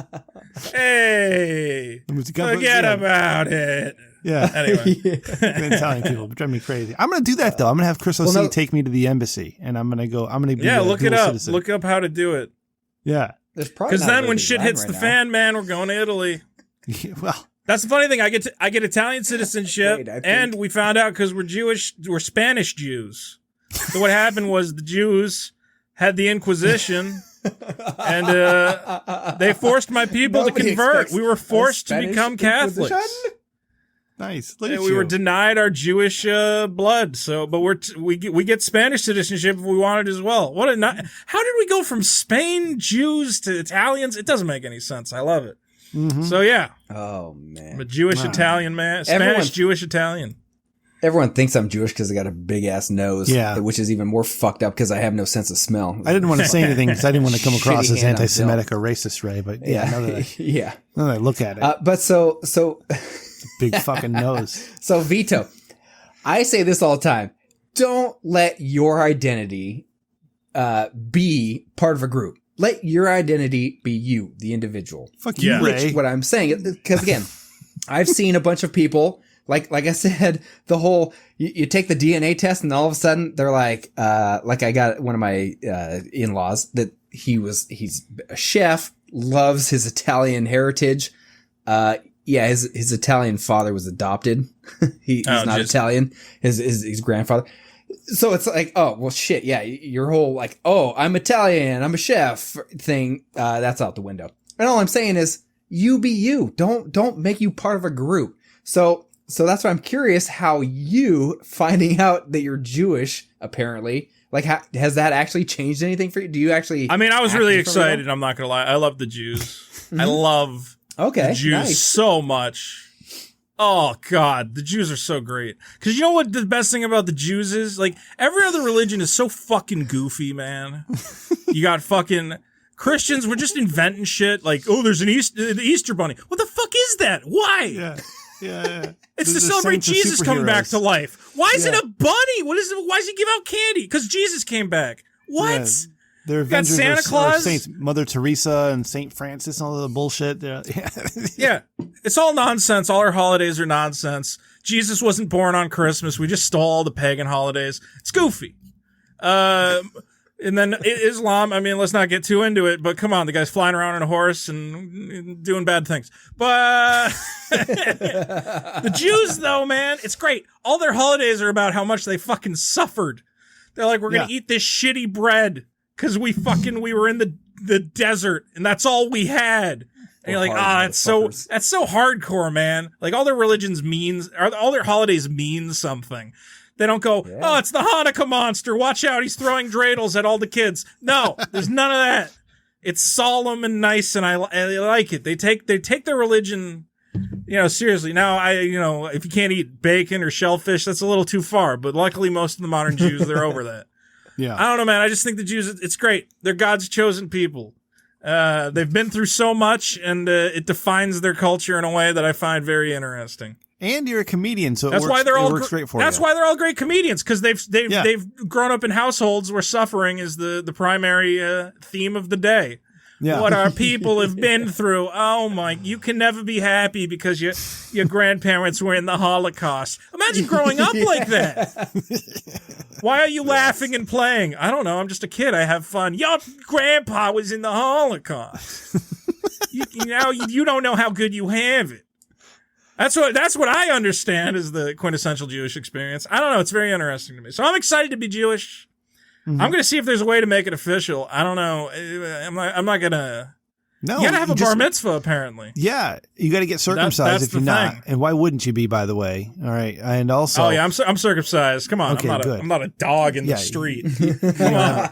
Hey. Forget about it. Yeah. Anyway. Italian people drive me crazy. I'm going to do that, though. I'm going to have Chris O.C. take me to the embassy, and I'm going to be look it up. Citizen. Look up how to do it. Yeah. Because then when shit hits the fan, man, we're going to Italy. Well, that's the funny thing. I get Italian citizenship, and we found out because we're Spanish Jews. So what happened was the Jews had the Inquisition, and they forced my people to convert. We were forced to become Catholics. Nice. We were denied our Jewish blood. So, but we get Spanish citizenship if we wanted as well. How did we go from Spain Jews to Italians? It doesn't make any sense. I love it. Mm-hmm. So yeah. Oh man. I'm a Jewish Italian man. Spanish Jewish Italian. Everyone thinks I'm Jewish because I got a big ass nose. Yeah. Which is even more fucked up because I have no sense of smell. I didn't want to say anything because I didn't want to come across Shitty as hand on anti-Semitic or racist, Ray. But yeah, now that I look at it, but so big fucking nose. So Vito, I say this all the time: don't let your identity be part of a group. Let your identity be you, the individual. Fuck you, Ray. Which, what I'm saying, because again, I've seen a bunch of people. Like I said, the whole, you take the DNA test and all of a sudden they're like I got one of my, in-laws that he's a chef, loves his Italian heritage. His Italian father was adopted. He's not Italian. His grandfather. So it's like, oh, well shit. Yeah. Your whole like, oh, I'm Italian, I'm a chef thing. That's out the window. And all I'm saying is you be you. Don't make you part of a group. So that's why I'm curious how you finding out that you're Jewish, apparently, like, has that actually changed anything for you? Do you actually? I mean, I was really excited. I'm not going to lie. I love the Jews. Mm-hmm. I love the Jews so much. Oh, God. The Jews are so great. Because you know what the best thing about the Jews is? Like, every other religion is so fucking goofy, man. You got fucking Christians. We're just inventing shit. Like, oh, there's the Easter bunny. What the fuck is that? Why? Yeah. It's to celebrate Jesus coming back to life. Why is it a bunny? Why does he give out candy? Because Jesus came back. What? Yeah. They're Avengers Santa Claus, Saint Mother Teresa, and Saint Francis, and all the bullshit. Yeah, it's all nonsense. All our holidays are nonsense. Jesus wasn't born on Christmas. We just stole all the pagan holidays. It's goofy. And then Islam, I mean, let's not get too into it, but come on, the guy's flying around on a horse and doing bad things. But the Jews, though, man, it's great. All their holidays are about how much they fucking suffered. They're like, we're going to eat this shitty bread because we were in the desert and that's all we had. And you're like, that's so hardcore, man. Like all their all their holidays mean something. They don't go, oh, it's the Hanukkah monster. Watch out. He's throwing dreidels at all the kids. No, there's none of that. It's solemn and nice, and I like it. They take their religion, seriously. Now, if you can't eat bacon or shellfish, that's a little too far. But luckily, most of the modern Jews, they're over that. Yeah. I don't know, man. I just think the Jews, it's great. They're God's chosen people. They've been through so much, and it defines their culture in a way that I find very interesting. And you're a comedian, so that's it works, why they're all works great for that's you. why they're all great comedians, because they've grown up in households where suffering is the primary theme of the day. Yeah. What our people have been through. Oh my! You can never be happy because your grandparents were in the Holocaust. Imagine growing up like that. Why are you laughing and playing? I don't know. I'm just a kid. I have fun. Your grandpa was in the Holocaust. You don't know how good you have it. That's what I understand as the quintessential Jewish experience. I don't know. It's very interesting to me. So I'm excited to be Jewish. Mm-hmm. I'm going to see if there's a way to make it official. I don't know. I'm not going to. No, you got to have a bar mitzvah, apparently. Yeah, you got to get circumcised if you're not. And why wouldn't you be, by the way? All right, and also. Oh yeah, I'm circumcised. Come on, okay, I'm not a dog in the street. Come on.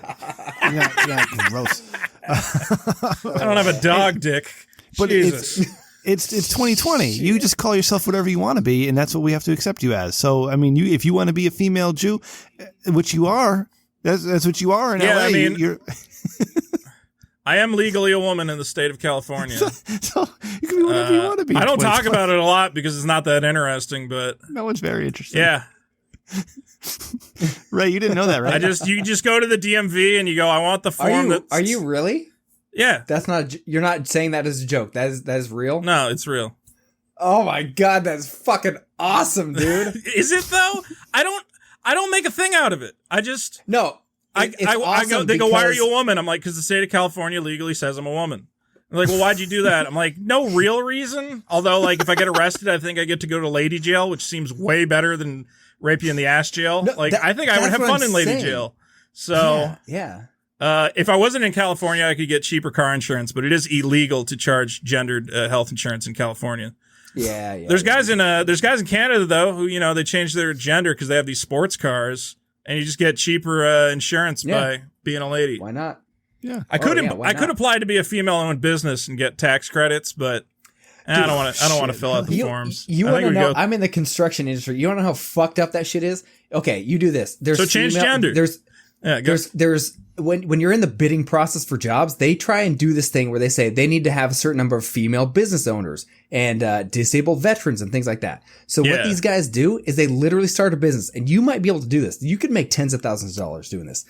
Yeah, gross. I don't have a dog dick. But Jesus. It's 2020. You just call yourself whatever you want to be, and that's what we have to accept you as. So, I mean, if you want to be a female Jew, which you are, that's what you are in LA. I mean, you're I am legally a woman in the state of California. So you can be whatever you want to be. I don't talk about it a lot because it's not that interesting, but no, it's very interesting. Yeah. Ray, you didn't know that, right? You just go to the DMV and you go, I want the form. Are you really? Yeah. You're not saying that as a joke. That is real? No, it's real. Oh my God, that's fucking awesome, dude. Is it though? I don't make a thing out of it. I just No. I go, they go, why are you a woman? I'm like, because the state of California legally says I'm a woman. They're like, well, why'd you do that? I'm like, no real reason. Although, like, if I get arrested, I think I get to go to lady jail, which seems way better than rape you in the ass jail. No, I think I would have fun in lady jail. So yeah. If I wasn't in California, I could get cheaper car insurance, but it is illegal to charge gendered health insurance in California. Yeah. There's guys in Canada though who they change their gender because they have these sports cars, and you just get cheaper insurance by being a lady. Why not? Yeah, I could apply to be a female-owned business and get tax credits, but dude, I don't want to fill out the forms. You want to know? I'm in the construction industry. You want to know how fucked up that shit is? Okay, you do this. So change gender. There's when you're in the bidding process for jobs, they try and do this thing where they say they need to have a certain number of female business owners and disabled veterans and things like that. So what these guys do is they literally start a business, and you might be able to do this. You could make tens of thousands of dollars doing this.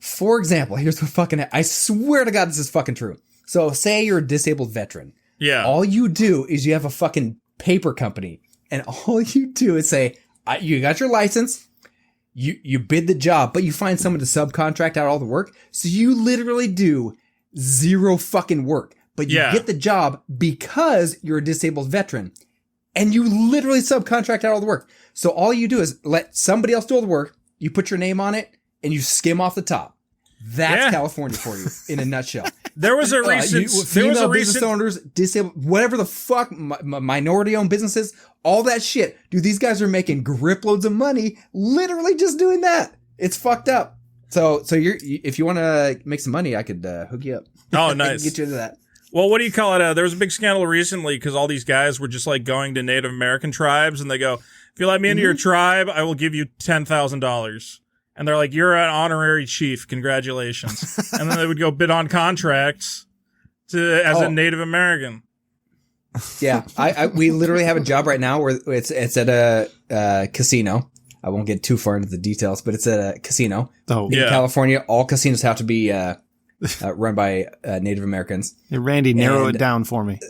For example, here's what I swear to God this is fucking true. So say you're a disabled veteran. Yeah. All you do is you have a fucking paper company, and all you do is say, you got your license. You bid the job, but you find someone to subcontract out all the work. So you literally do zero fucking work, but you get the job because you're a disabled veteran, and you literally subcontract out all the work. So all you do is let somebody else do all the work. You put your name on it and you skim off the top. That's California for you in a nutshell. There was a recent business owners, disabled, whatever the fuck, minority-owned businesses, all that shit. Dude, these guys are making grip loads of money literally just doing that. It's fucked up. So if you want to make some money, I could hook you up. Oh, nice. Get you into that. Well, what do you call it? There was a big scandal recently because all these guys were just like going to Native American tribes, and they go, if you let me into your tribe, I will give you $10,000. And they're like, you're an honorary chief. Congratulations. And then they would go bid on contracts as a Native American. Yeah. We literally have a job right now where it's at a casino. I won't get too far into the details, but it's at a casino. In California, all casinos have to be run by Native Americans. Hey, Randy, narrow it down for me.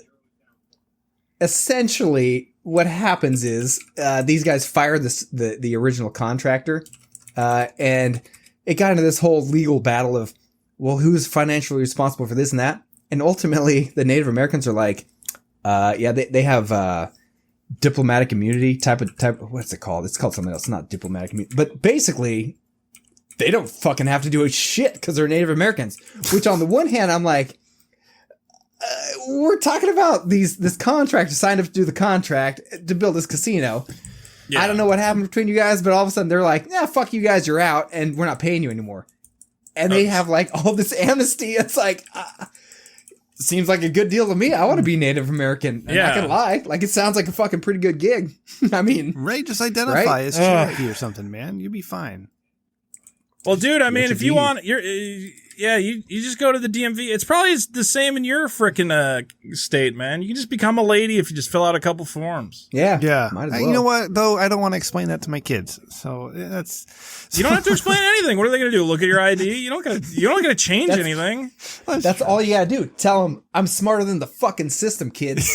Essentially, what happens is these guys fire the original contractor. And it got into this whole legal battle of, well, who's financially responsible for this and that? And ultimately, the Native Americans are like, they have diplomatic immunity type of what's it called? It's called something else, not diplomatic immunity. But basically, they don't fucking have to do a shit because they're Native Americans. Which on the one hand, I'm like, we're talking about this contractor signed up to do the contract to build this casino. Yeah. I don't know what happened between you guys, but all of a sudden they're like, fuck you guys, you're out, and we're not paying you anymore. And they have like all this amnesty. It's like, seems like a good deal to me. I want to be Native American. I'm not gonna lie. Like, it sounds like a fucking pretty good gig. I mean, Ray, just identify as Cherokee or something, man. You'll be fine. Well, dude, I mean, if you want, you just go to the DMV. It's probably the same in your frickin' state, man. You can just become a lady if you just fill out a couple forms. Yeah. Might as well. You know what, though? I don't want to explain that to my kids. So You don't have to explain anything. What are they going to do? Look at your ID? You don't gotta change anything. That's all you gotta do. Tell them I'm smarter than the fucking system, kids.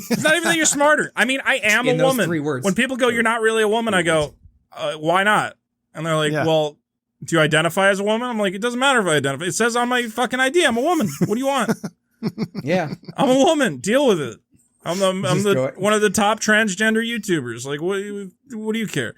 It's not even that you're smarter. I mean, I am a woman. 3 words. When people go, "You're not really a woman," I go, "Why not?" And they're like, "Well, do you identify as a woman?" I'm like, "It doesn't matter if I identify. It says on my fucking ID I'm a woman. What do you want?" Yeah, I'm a woman. Deal with it. I'm one of the top transgender YouTubers. Like, what do you care?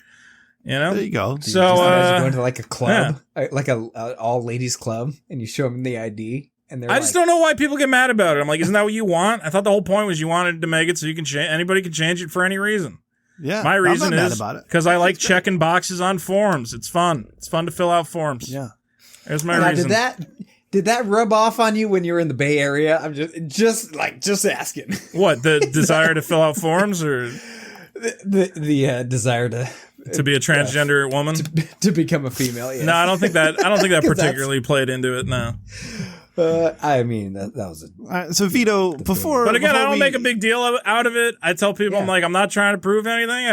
You know? There you go. So going to like a club, like a all ladies club, and you show them the ID, and they're I just don't know why people get mad about it. I'm like, isn't that what you want? I thought the whole point was you wanted to make it so you can anybody can change it for any reason. Yeah, my reason is because I like checking boxes on forms. It's fun. It's fun to fill out forms. Yeah, there's my reason. Did that rub off on you when you were in the Bay Area? I'm just asking. What, the desire to fill out forms, or the desire to be a transgender woman, to become a female? Yes. No, I don't think that particularly played into it. No. I mean that was it. So Vito, before, but again, before I don't make a big deal out of it. I tell people, I'm like, I'm not trying to prove anything.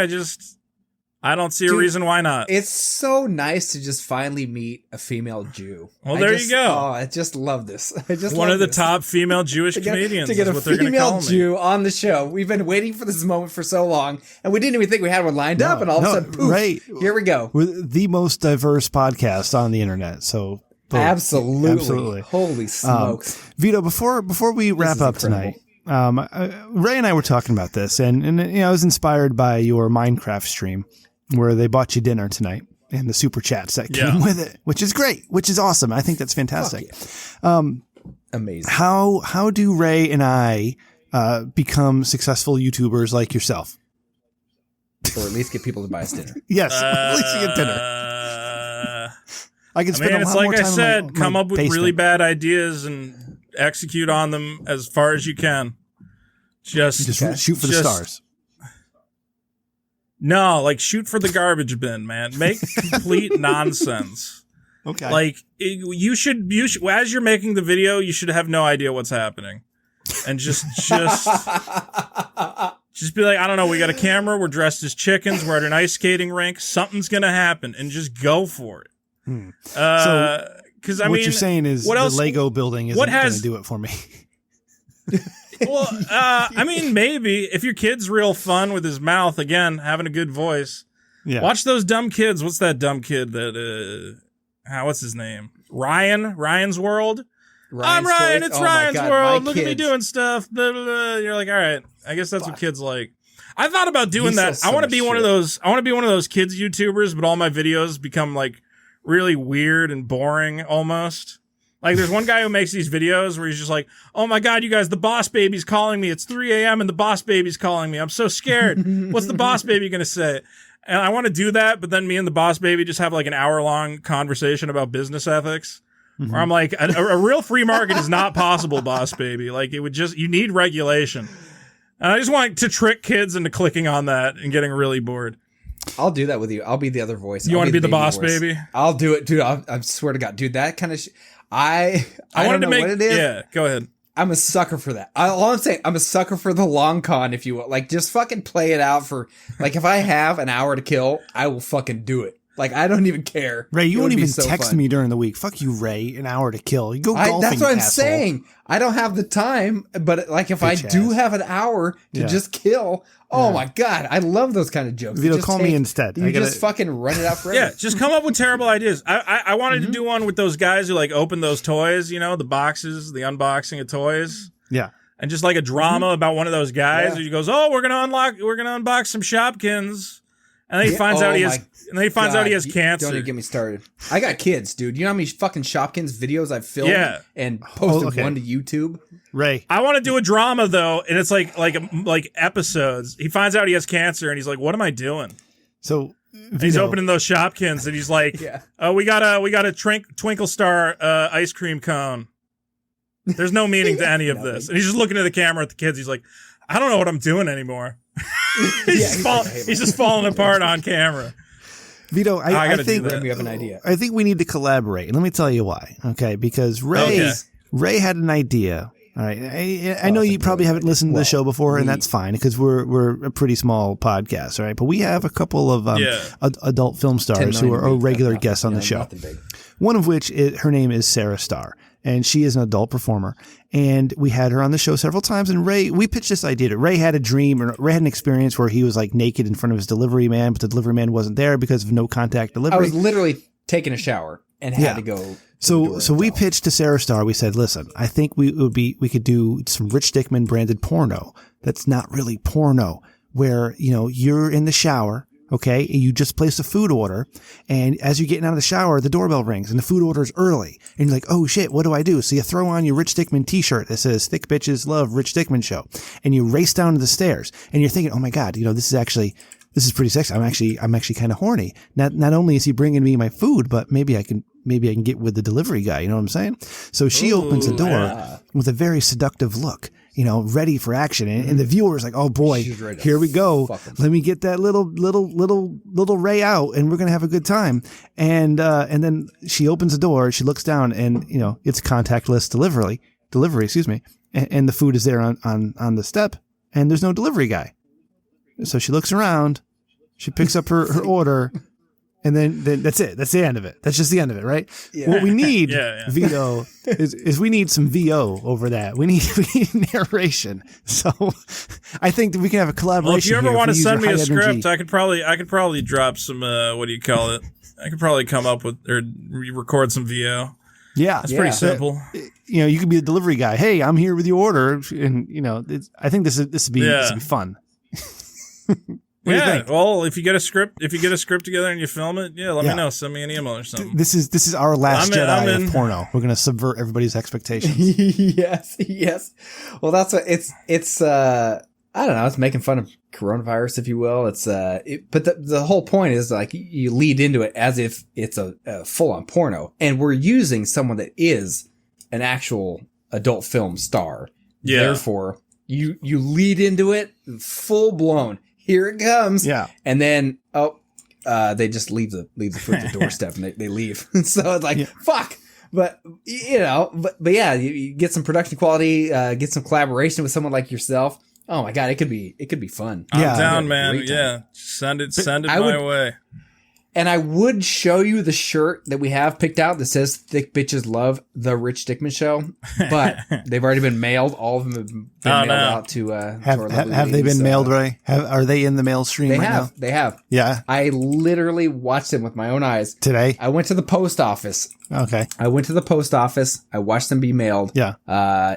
I don't see a reason why not. It's so nice to just finally meet a female Jew. Well, there you go. Oh, I just love this. One of the top female Jewish comedians. To get a female Jew on the show. We've been waiting for this moment for so long, and we didn't even think we had one lined up, and all of a sudden, poof, here we go. We're the most diverse podcast on the internet, so boom. Absolutely. Holy smokes. Vito, before we wrap up tonight, Ray and I were talking about this, and I was inspired by your Minecraft stream, where they bought you dinner tonight and the super chats that came with it, which is great, which is awesome. I think that's fantastic. Amazing. How do Ray and I become successful YouTubers like yourself? Or at least get people to buy us dinner. Yes, at least you get dinner. I can spend a lot more time. Like I said, come up with really bad ideas and execute on them as far as you can. Just shoot for the stars. No, like shoot for the garbage bin, man. Make complete nonsense. Okay. Like you should as you're making the video, you should have no idea what's happening. And just be like, I don't know, we got a camera, we're dressed as chickens, we're at an ice skating rink, something's going to happen, and just go for it. So cuz I what mean, you're saying is the Lego building isn't going to do it for me. Well, I mean, maybe if your kid's real fun with his mouth, again, having a good voice. Yeah. Watch those dumb kids. What's that dumb kid that, what's his name? Ryan's World? I'm Ryan. It's Ryan's World. Look at me doing stuff. Blah, blah, blah. You're like, all right. I guess that's what kids like. I thought about doing that. I want to be one of those kids YouTubers, but all my videos become like really weird and boring almost. Like, there's one guy who makes these videos where he's just like, oh my God, you guys, the boss baby's calling me. It's 3 a.m. and the boss baby's calling me. I'm so scared. What's the boss baby going to say? And I want to do that, but then me and the boss baby just have like an hour-long conversation about business ethics. Where I'm like, a real free market is not possible, boss baby. Like, you need regulation. And I just want to trick kids into clicking on that and getting really bored. I'll do that with you. I'll be the other voice. You want to be the boss baby? I'll do it, dude. I swear to God, dude, that kind of I wanted to make what it is. Yeah, go ahead. I'm a sucker for that. All I'm saying, I'm a sucker for the long con, if you will. Like, just fucking play it out for, like, if I have an hour to kill, I will fucking do it. Like, I don't even care. Ray, you won't even text me during the week. Fuck you, Ray. An hour to kill. You go golfing, that's what I'm asshole. saying. I don't have the time, but like if I do have an hour to just kill, oh my God, I love those kind of jokes. Vito, call me instead. You just fucking run it out forever. Yeah, just come up with terrible ideas. I wanted to do one with those guys who like open those toys, you know, the boxes, the unboxing of toys. Yeah. And just like a drama about one of those guys who goes, oh, we're gonna unbox some Shopkins. And then he finds out he has cancer. Don't even get me started. I got kids, dude. You know how many fucking Shopkins videos I've filmed and posted one to YouTube? Ray. I want to do a drama though, and it's like episodes. He finds out he has cancer and he's like, what am I doing? So he's opening those Shopkins and he's like, oh, we got a Twinkle Star ice cream cone. There's no meaning to any of this. And he's just looking at the camera at the kids. He's like, I don't know what I'm doing anymore. He's just falling apart on camera. Vito, I think we have an idea. I think we need to collaborate. And let me tell you why. Okay, because Ray had an idea. All right, I know you probably haven't listened to the show before, and that's fine because we're a pretty small podcast, all right? But we have a couple of adult film stars who are regular guests on the show. One of which her name is Sarah Starr, and she is an adult performer. And we had her on the show several times. And we pitched this idea to Ray. Had a dream, or Ray had an experience where he was like naked in front of his delivery man, but the delivery man wasn't there because of no contact delivery. I was literally taking a shower and had to go. So we pitched to Sarah Starr. We said, listen, I think we could do some Rich Dickman branded porno that's not really porno, where, you're in the shower, okay, and you just place a food order, and as you're getting out of the shower, the doorbell rings, and the food order is early, and you're like, oh shit, what do I do? So you throw on your Rich Dickman t-shirt that says Thick Bitches Love Rich Dickman Show, and you race down to the stairs, and you're thinking, oh my God, this is pretty sexy. I'm actually kind of horny. Not only is he bringing me my food, but maybe I can get with the delivery guy. You know what I'm saying? So she opens the door with a very seductive look, ready for action. And the viewer is like, oh boy, here we go. Let me get that little Ray out and we're going to have a good time. And then she opens the door, she looks down and, it's contactless delivery, excuse me. And the food is there on the step and there's no delivery guy. So she looks around, she picks up her order, and then that's it. That's the end of it. That's just the end of it, right? Yeah. What we need, Vito, is we need some VO over that. We need narration. So I think that we can have a collaboration. Well, if you ever want to send me a script, energy. I could probably drop some, what do you call it? I could probably come up with, or record some VO. Yeah. It's pretty simple. You could be a delivery guy. Hey, I'm here with your order. And, I think this would be fun. Well, if you get a script together and you film it, let me know. Send me an email or something. This is our Last Jedi of porno. We're gonna subvert everybody's expectations. yes. Well, that's what it's. I don't know. It's making fun of coronavirus, if you will. It's but the whole point is like you lead into it as if it's a full on porno, and we're using someone that is an actual adult film star. Yeah. Therefore, you lead into it full blown. Here it comes. Yeah. And then, they just leave the food at the doorstep and they leave. So it's like, fuck. But, but yeah, you get some production quality, get some collaboration with someone like yourself. Oh my God, it could be fun. I'm down, man. Yeah. Send it my way. And I would show you the shirt that we have picked out that says Thick Bitches Love the Rich Dickman Show, but they've already been mailed. All of them have been mailed out to have they been mailed, Ray? Are they in the mail stream now? They have. Yeah. I literally watched them with my own eyes. Today? I went to the post office. Okay. I went to the post office. I watched them be mailed. Yeah.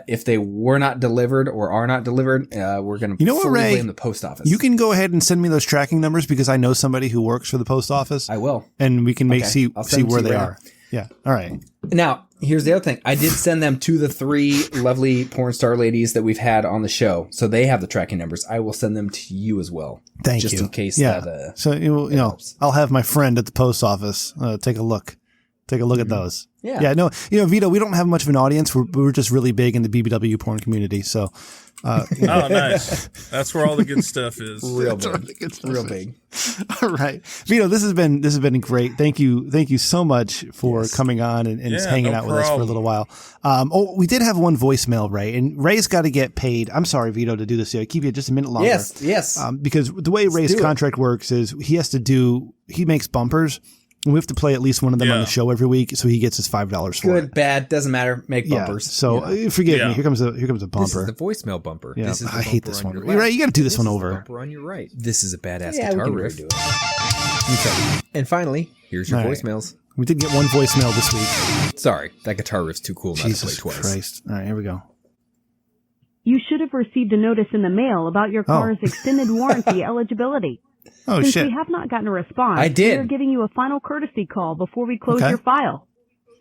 If they were not delivered or are not delivered, we're going to fully blame the post office. You can go ahead and send me those tracking numbers because I know somebody who works for the post office. I will. And we can see where they are. Yeah. All right. Now, here's the other thing. I did send them to the 3 lovely porn star ladies that we've had on the show. So they have the tracking numbers. I will send them to you as well. Thank you. Just in case that. So, I'll have my friend at the post office take a look. Take a look at those. Yeah. Yeah. No, Vito, we don't have much of an audience. We're just really big in the BBW porn community. So. Oh, nice. That's where all the good stuff is. Real big. All right. Vito, this has been great. Thank you so much for coming on and just hanging out with us for a little while. We did have one voicemail, Ray, and Ray's got to get paid. I'm sorry, Vito, to do this here. I keep you just a minute longer. Yes. Because the way Ray's contract works is he makes bumpers. And we have to play at least one of them on the show every week, so he gets his $5 for it. Good, bad, doesn't matter. Make bumpers. So forgive me. Here comes a bumper. This is the voicemail bumper. Yeah. I hate this one. You're right. You got to do this one over. Bumper on your right. This is a badass guitar riff. Okay. And finally, here's your voicemails. We did get one voicemail this week. Sorry, that guitar riff's too cool not to play twice. Christ. All right, here we go. You should have received a notice in the mail about your car's extended warranty eligibility. Oh, Since shit. we have not gotten a response, I did. we are giving you a final courtesy call before we close your file.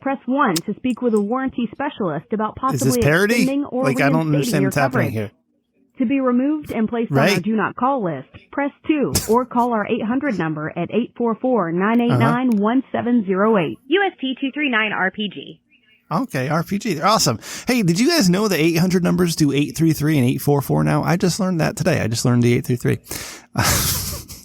Press 1 to speak with a warranty specialist about possibly Is this parody? extending or I don't understand what's happening coverage. here. To be removed and placed on our do not call list, press 2 or call our 800 number at 844-989-1708. UST 239RPG. Okay, RPG. They're awesome. Hey, did you guys know the 800 numbers do 833 and 844 now? I just learned that today. I just learned the 833.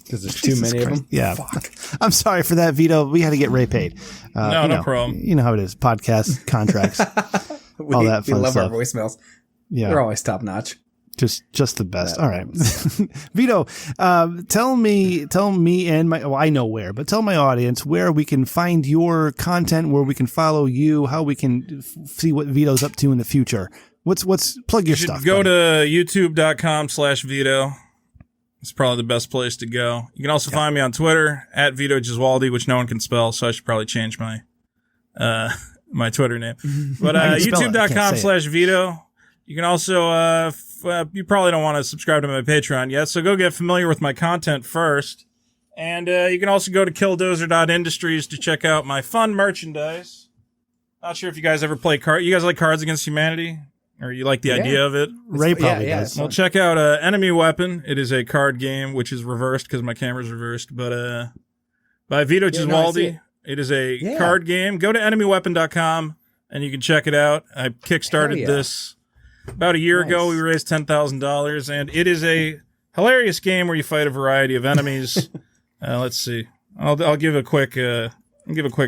Because there's too many of them? Yeah. Fuck. I'm sorry for that, Vito. We had to get Ray paid. No problem. You know how it is. Podcast contracts, all that fun we love stuff. our voicemails. Yeah, they're always top notch. Just the best. All right, Vito. Tell me, and I know where, but tell my audience where we can find your content, where we can follow you, how we can see what Vito's up to in the future. What's plug your stuff. Go to youtube.com/Vito. It's probably the best place to go. You can also find me on Twitter at Vito Gesualdi, which no one can spell, so I should probably change my my Twitter name. But youtube.com/Vito. You can also, you probably don't want to subscribe to my Patreon yet, so go get familiar with my content first. And you can also go to killdozer.industries to check out my fun merchandise. Not sure if you guys ever play cards. You guys like Cards Against Humanity? Or you like the idea of it? Ray probably does. Well, check out Enemy Weapon. It is a card game, which is reversed because my camera's reversed. But by Vito Gesualdi. It is a card game. Go to enemyweapon.com and you can check it out. I kickstarted this about a year ago. We raised $10,000, and it is a hilarious game where you fight a variety of enemies. Let's see. I'll give a quick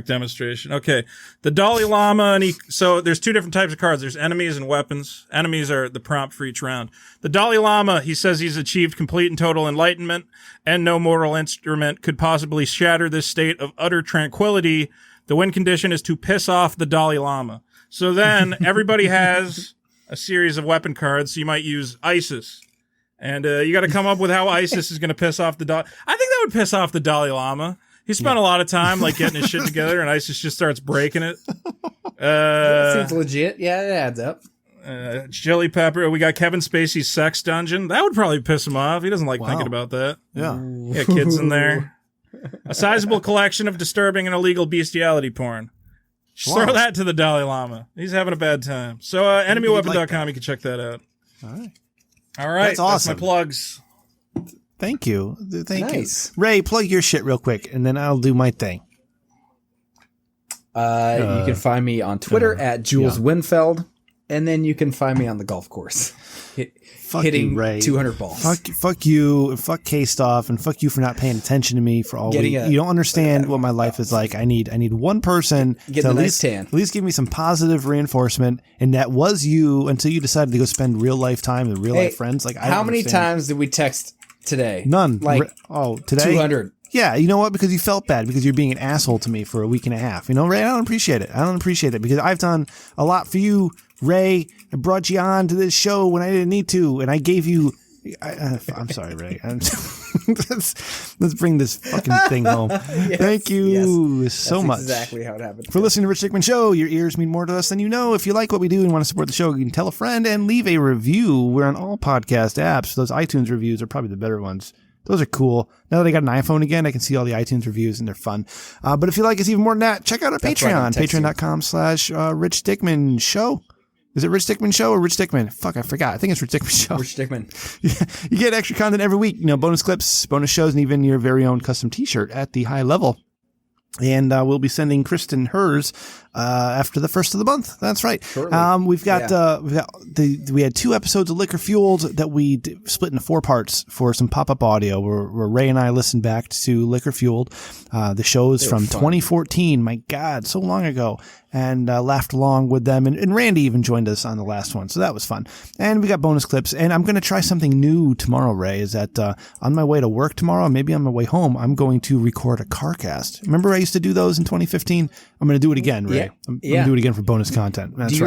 demonstration. Okay, the Dalai Lama, so there's two different types of cards. There's enemies and weapons. Enemies are the prompt for each round. The Dalai Lama, he says he's achieved complete and total enlightenment, and no mortal instrument could possibly shatter this state of utter tranquility. The win condition is to piss off the Dalai Lama. So then everybody has a series of weapon cards. So you might use ISIS. And you got to come up with how ISIS is going to piss off the Dalai. I think that would piss off the Dalai Lama. He spent a lot of time getting his shit together, and ISIS just starts breaking it. Seems legit. Yeah, it adds up. Chili Pepper. We got Kevin Spacey's sex dungeon. That would probably piss him off. He doesn't like thinking about that. Yeah. Yeah, kids in there. A sizable collection of disturbing and illegal bestiality porn. Just throw that to the Dalai Lama. He's having a bad time. So enemyweapon.com, you can check that out. All right. That's awesome. That's my plugs. Thank you. Thank you. Nice. Ray, plug your shit real quick, and then I'll do my thing. You can find me on Twitter at Jules Winfeld, and then you can find me on the golf course. Hitting you, Ray. 200 balls. Fuck you, and fuck K-Stuff, and fuck you for not paying attention to me for all week. You don't understand what my life is like. I need one person to at least give me some positive reinforcement, and that was you until you decided to go spend real life time with real life friends. Like, how many times did we text today? None. Like, today? 200. Yeah, you know what? Because you felt bad because you're being an asshole to me for a week and a half. You know, Ray, I don't appreciate it. I don't appreciate it because I've done a lot for you, Ray. I brought you on to this show when I didn't need to, and I gave you. I'm sorry, Ray. Let's bring this fucking thing home. Thank you so much. Exactly how it happened. For listening to Rich Dickman Show. Your ears mean more to us than you know. If you like what we do and want to support the show, you can tell a friend and leave a review. We're on all podcast apps. Those iTunes reviews are probably the better ones. Those are cool. Now that I got an iPhone again, I can see all the iTunes reviews and they're fun. But if you like us even more than that, check out our Patreon. Patreon.com/Rich Dickman Show. Is it Rich Dickman Show or Rich Dickman? Fuck, I forgot. I think it's Rich Dickman Show. Rich Dickman. You get extra content every week. You know, bonus clips, bonus shows, and even your very own custom t-shirt at the high level. And we'll be sending Kristen hers after the first of the month. That's right. We had 2 episodes of Liquor Fueled that we split into 4 parts for some pop-up audio where Ray and I listened back to Liquor Fueled. The shows from 2014. My God, so long ago. And laughed along with them. And Randy even joined us on the last one. So that was fun. And we got bonus clips. And I'm going to try something new tomorrow, Ray, is that on my way to work tomorrow, maybe on my way home, I'm going to record a CarCast. Remember I used to do those in 2015? I'm going to do it again, Ray. I'm going to do it again for bonus content. That's do you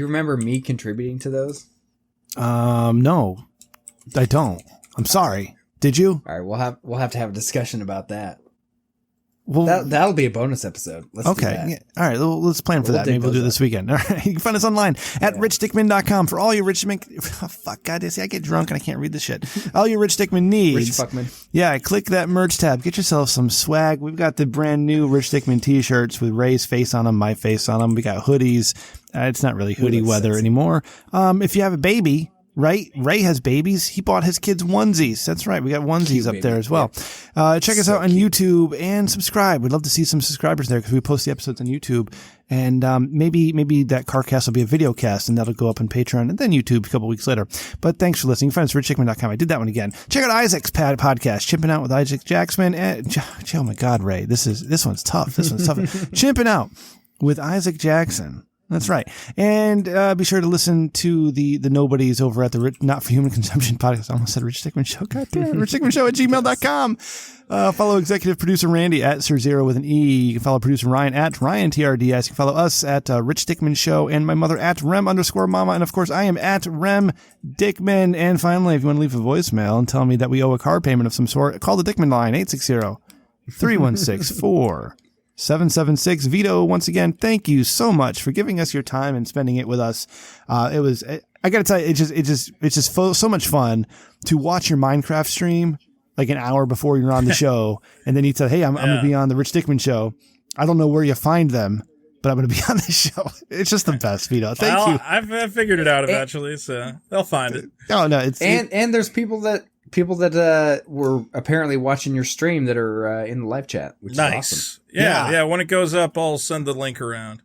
remember me contributing to those? No, I don't. I'm sorry. Did you? All right, we'll have to have a discussion about that. Well, that'll be a bonus episode. Let's do that. Yeah. All right. Let's plan for that. Maybe we'll do it this weekend. All right. You can find us online at richdickman.com for all your Rich Dickman. Oh, fuck, God, see, I get drunk and I can't read this shit. All your Rich Dickman needs. Rich Fuckman. Yeah. Click that merch tab. Get yourself some swag. We've got the brand new Rich Dickman t-shirts with Ray's face on them, my face on them. We got hoodies. It's not really hoodie weather anymore. If you have a baby, Ray has babies. He bought his kids onesies. That's right. We got onesies up there as well. Check us out on YouTube and subscribe. We'd love to see some subscribers there because we post the episodes on YouTube. And maybe that car cast will be a video cast, and that'll go up on Patreon and then YouTube a couple weeks later. But thanks for listening. Find us at richhickman.com. I did that one again. Check out Isaac's podcast, Chimping Out with Isaac Jackson. And, oh my God, Ray, this one's tough. This one's tough. Chimping Out with Isaac Jackson. That's right. And be sure to listen to the nobodies over at the Not for Human Consumption podcast. I almost said Rich Dickman Show. God damn, richdickmanshow@gmail.com. Follow executive producer Randy at Sir Zero with an E. You can follow producer Ryan at Ryan TRDS. You can follow us at Rich Dickman Show and my mother at Rem_Mama. And of course, I am at Rem Dickman. And finally, if you want to leave a voicemail and tell me that we owe a car payment of some sort, call the Dickman line 860-316-4776. Vito, once again, thank you so much for giving us your time and spending it with us. I got to tell you, it's just so much fun to watch your Minecraft stream like an hour before you're on the show. And then you tell, hey, I'm going to be on the Rich Dickman Show. I don't know where you find them, but I'm going to be on the show. It's just the best, Vito. Thank you. I've figured it out eventually, so they'll find it. Oh, no. And there's people that were apparently watching your stream that are in the live chat, which is awesome. Yeah. When it goes up, I'll send the link around.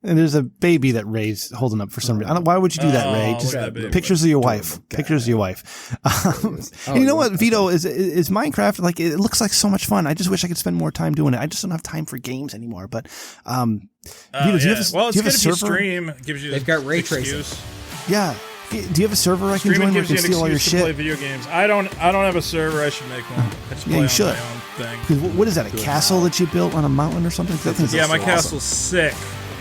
And there's a baby that Ray's holding up for some reason. Why would you do that, Ray? Just pictures of your wife. Pictures of your wife. And you know what, Vito, is Minecraft, like, it looks like so much fun. I just wish I could spend more time doing it. I just don't have time for games anymore. But, Vito, do you have a well, it's good if you server? stream. It gives you They've got ray tracing. Yeah. Do you have a server I can join where I can steal all your shit? Play video games. I don't have a server. I should make one. I just play you on should. my own thing. What is that? A castle that you built on a mountain or something? My castle's sick.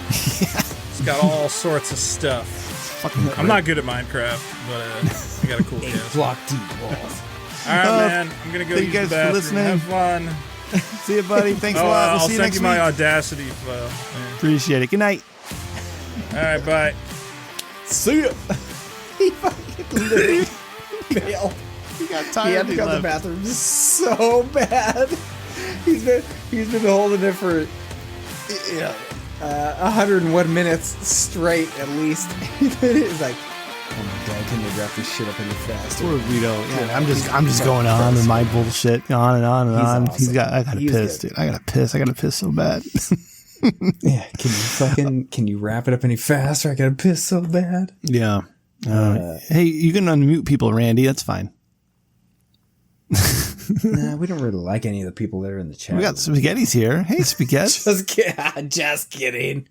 It's got all sorts of stuff. I'm not good at Minecraft, but I got a cool castle. Block deep walls. All right, man. I'm gonna go use the bathroom. Listening. Have fun. See you, buddy. Thanks a lot. We'll see you next week. I'll send you my Audacity file. Yeah. Appreciate it. Good night. All right, bye. See ya. He fucking literally failed. He got tired. He had to go to the bathroom so bad. He's been holding it for 101 minutes straight at least. He's like, oh my God, can you wrap this shit up any faster? Poor Vito. Yeah, I'm just going on with my bullshit, on and on and on. Awesome. I gotta piss, dude. I gotta piss so bad. Yeah, can you wrap it up any faster? I gotta piss so bad. Yeah. Hey, you can unmute people, Randy. That's fine. Nah, we don't really like any of the people that are in the chat. We got Spaghetti's here. Hey, Spaghetti. Just kidding.